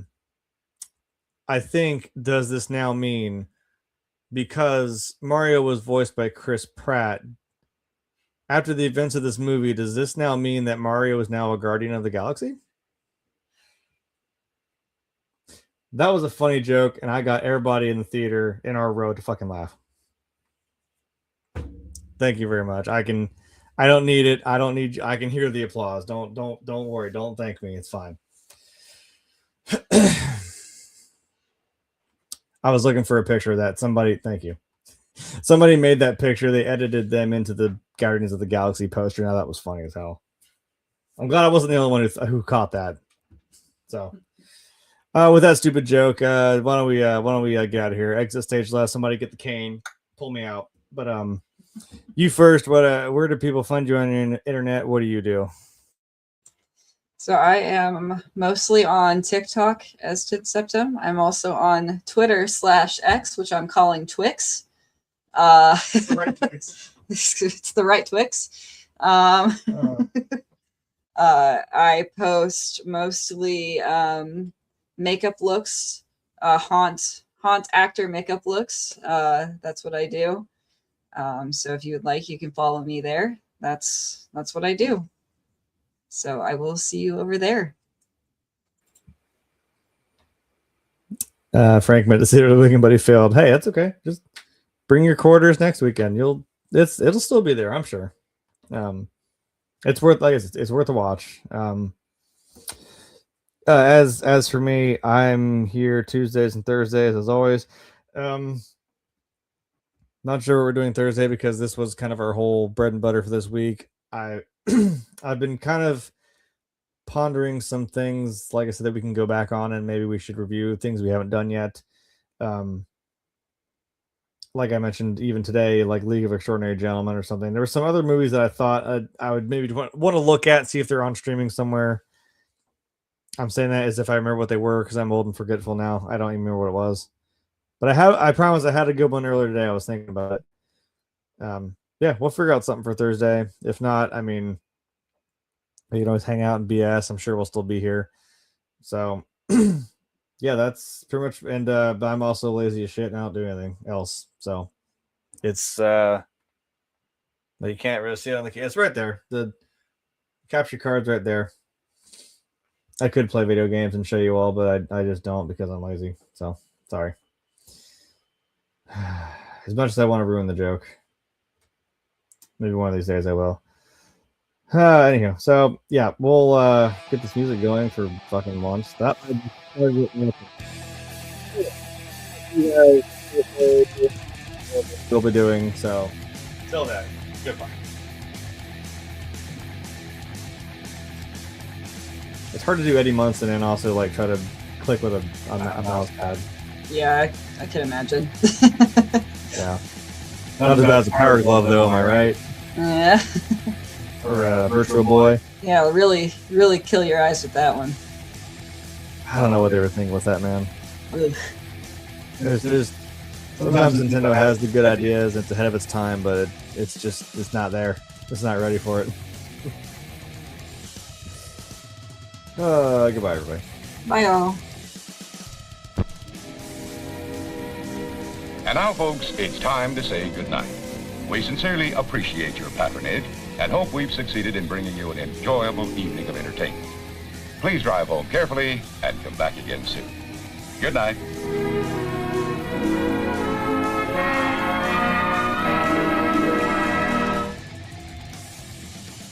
think, does this now mean, because Mario was voiced by Chris Pratt, after the events of this movie, does this now mean that Mario is now a Guardian of the Galaxy? That was a funny joke, and I got everybody in the theater in our row to fucking laugh. Thank you very much. I don't need it. I can hear the applause. Don't worry. Don't thank me. It's fine. I was looking for a picture of that. Thank you. Somebody made that picture. They edited them into the Guardians of the Galaxy poster. Now that was funny as hell. I'm glad I wasn't the only one who caught that. So, with that stupid joke, why don't we get out of here? Exit stage left. Somebody get the cane. Pull me out. But you first. Where do people find you on your internet? What do you do? So I am mostly on TikTok as Septum. I'm also on Twitter /X, which I'm calling Twix. It's the right Twix. It's the right Twix. I post mostly makeup looks haunt actor makeup looks. That's what I do. So if you would like, you can follow me there. That's what I do. So I will see you over there. Frank met the theater looking, but he failed. Hey, that's okay. Just bring your quarters next weekend. It'll still be there, I'm sure. It's worth, like I said, it's worth a watch. As for me, I'm here Tuesdays and Thursdays as always. Not sure what we're doing Thursday because this was kind of our whole bread and butter for this week. I've been kind of pondering some things, like I said, that we can go back on and maybe we should review things we haven't done yet. Like I mentioned, even today, like League of Extraordinary Gentlemen or something. There were some other movies that I thought I would maybe want to look at, see if they're on streaming somewhere. I'm saying that as if I remember what they were because I'm old and forgetful now. I don't even remember what it was. But I promise I had a good one earlier today. I was thinking about it. Yeah, we'll figure out something for Thursday. If not, I mean, you can always hang out and BS. I'm sure we'll still be here. So, yeah, that's pretty much. And but I'm also lazy as shit and I don't do anything else. So, it's but you can't really see it on the. It's right there. The capture card's right there. I could play video games and show you all, but I just don't because I'm lazy. So, sorry. As much as I want to ruin the joke, maybe one of these days I will. Anyhow, so yeah, we'll get this music going for fucking once. That we'll be doing so. Till then, goodbye. It's hard to do Eddie Munson and also like try to click with a mouse pad. Yeah, I can imagine. Yeah. Not as bad as a Power Glove, though, am I right? Yeah. Or Virtual Boy. Yeah, really, really kill your eyes with that one. I don't know what they were thinking with that, man. Ugh. There's sometimes Nintendo has the good ideas, and it's ahead of its time, but it's not there. It's not ready for it. Goodbye, everybody. Bye, all. And now, folks, it's time to say goodnight. We sincerely appreciate your patronage and hope we've succeeded in bringing you an enjoyable evening of entertainment. Please drive home carefully and come back again soon. Good night.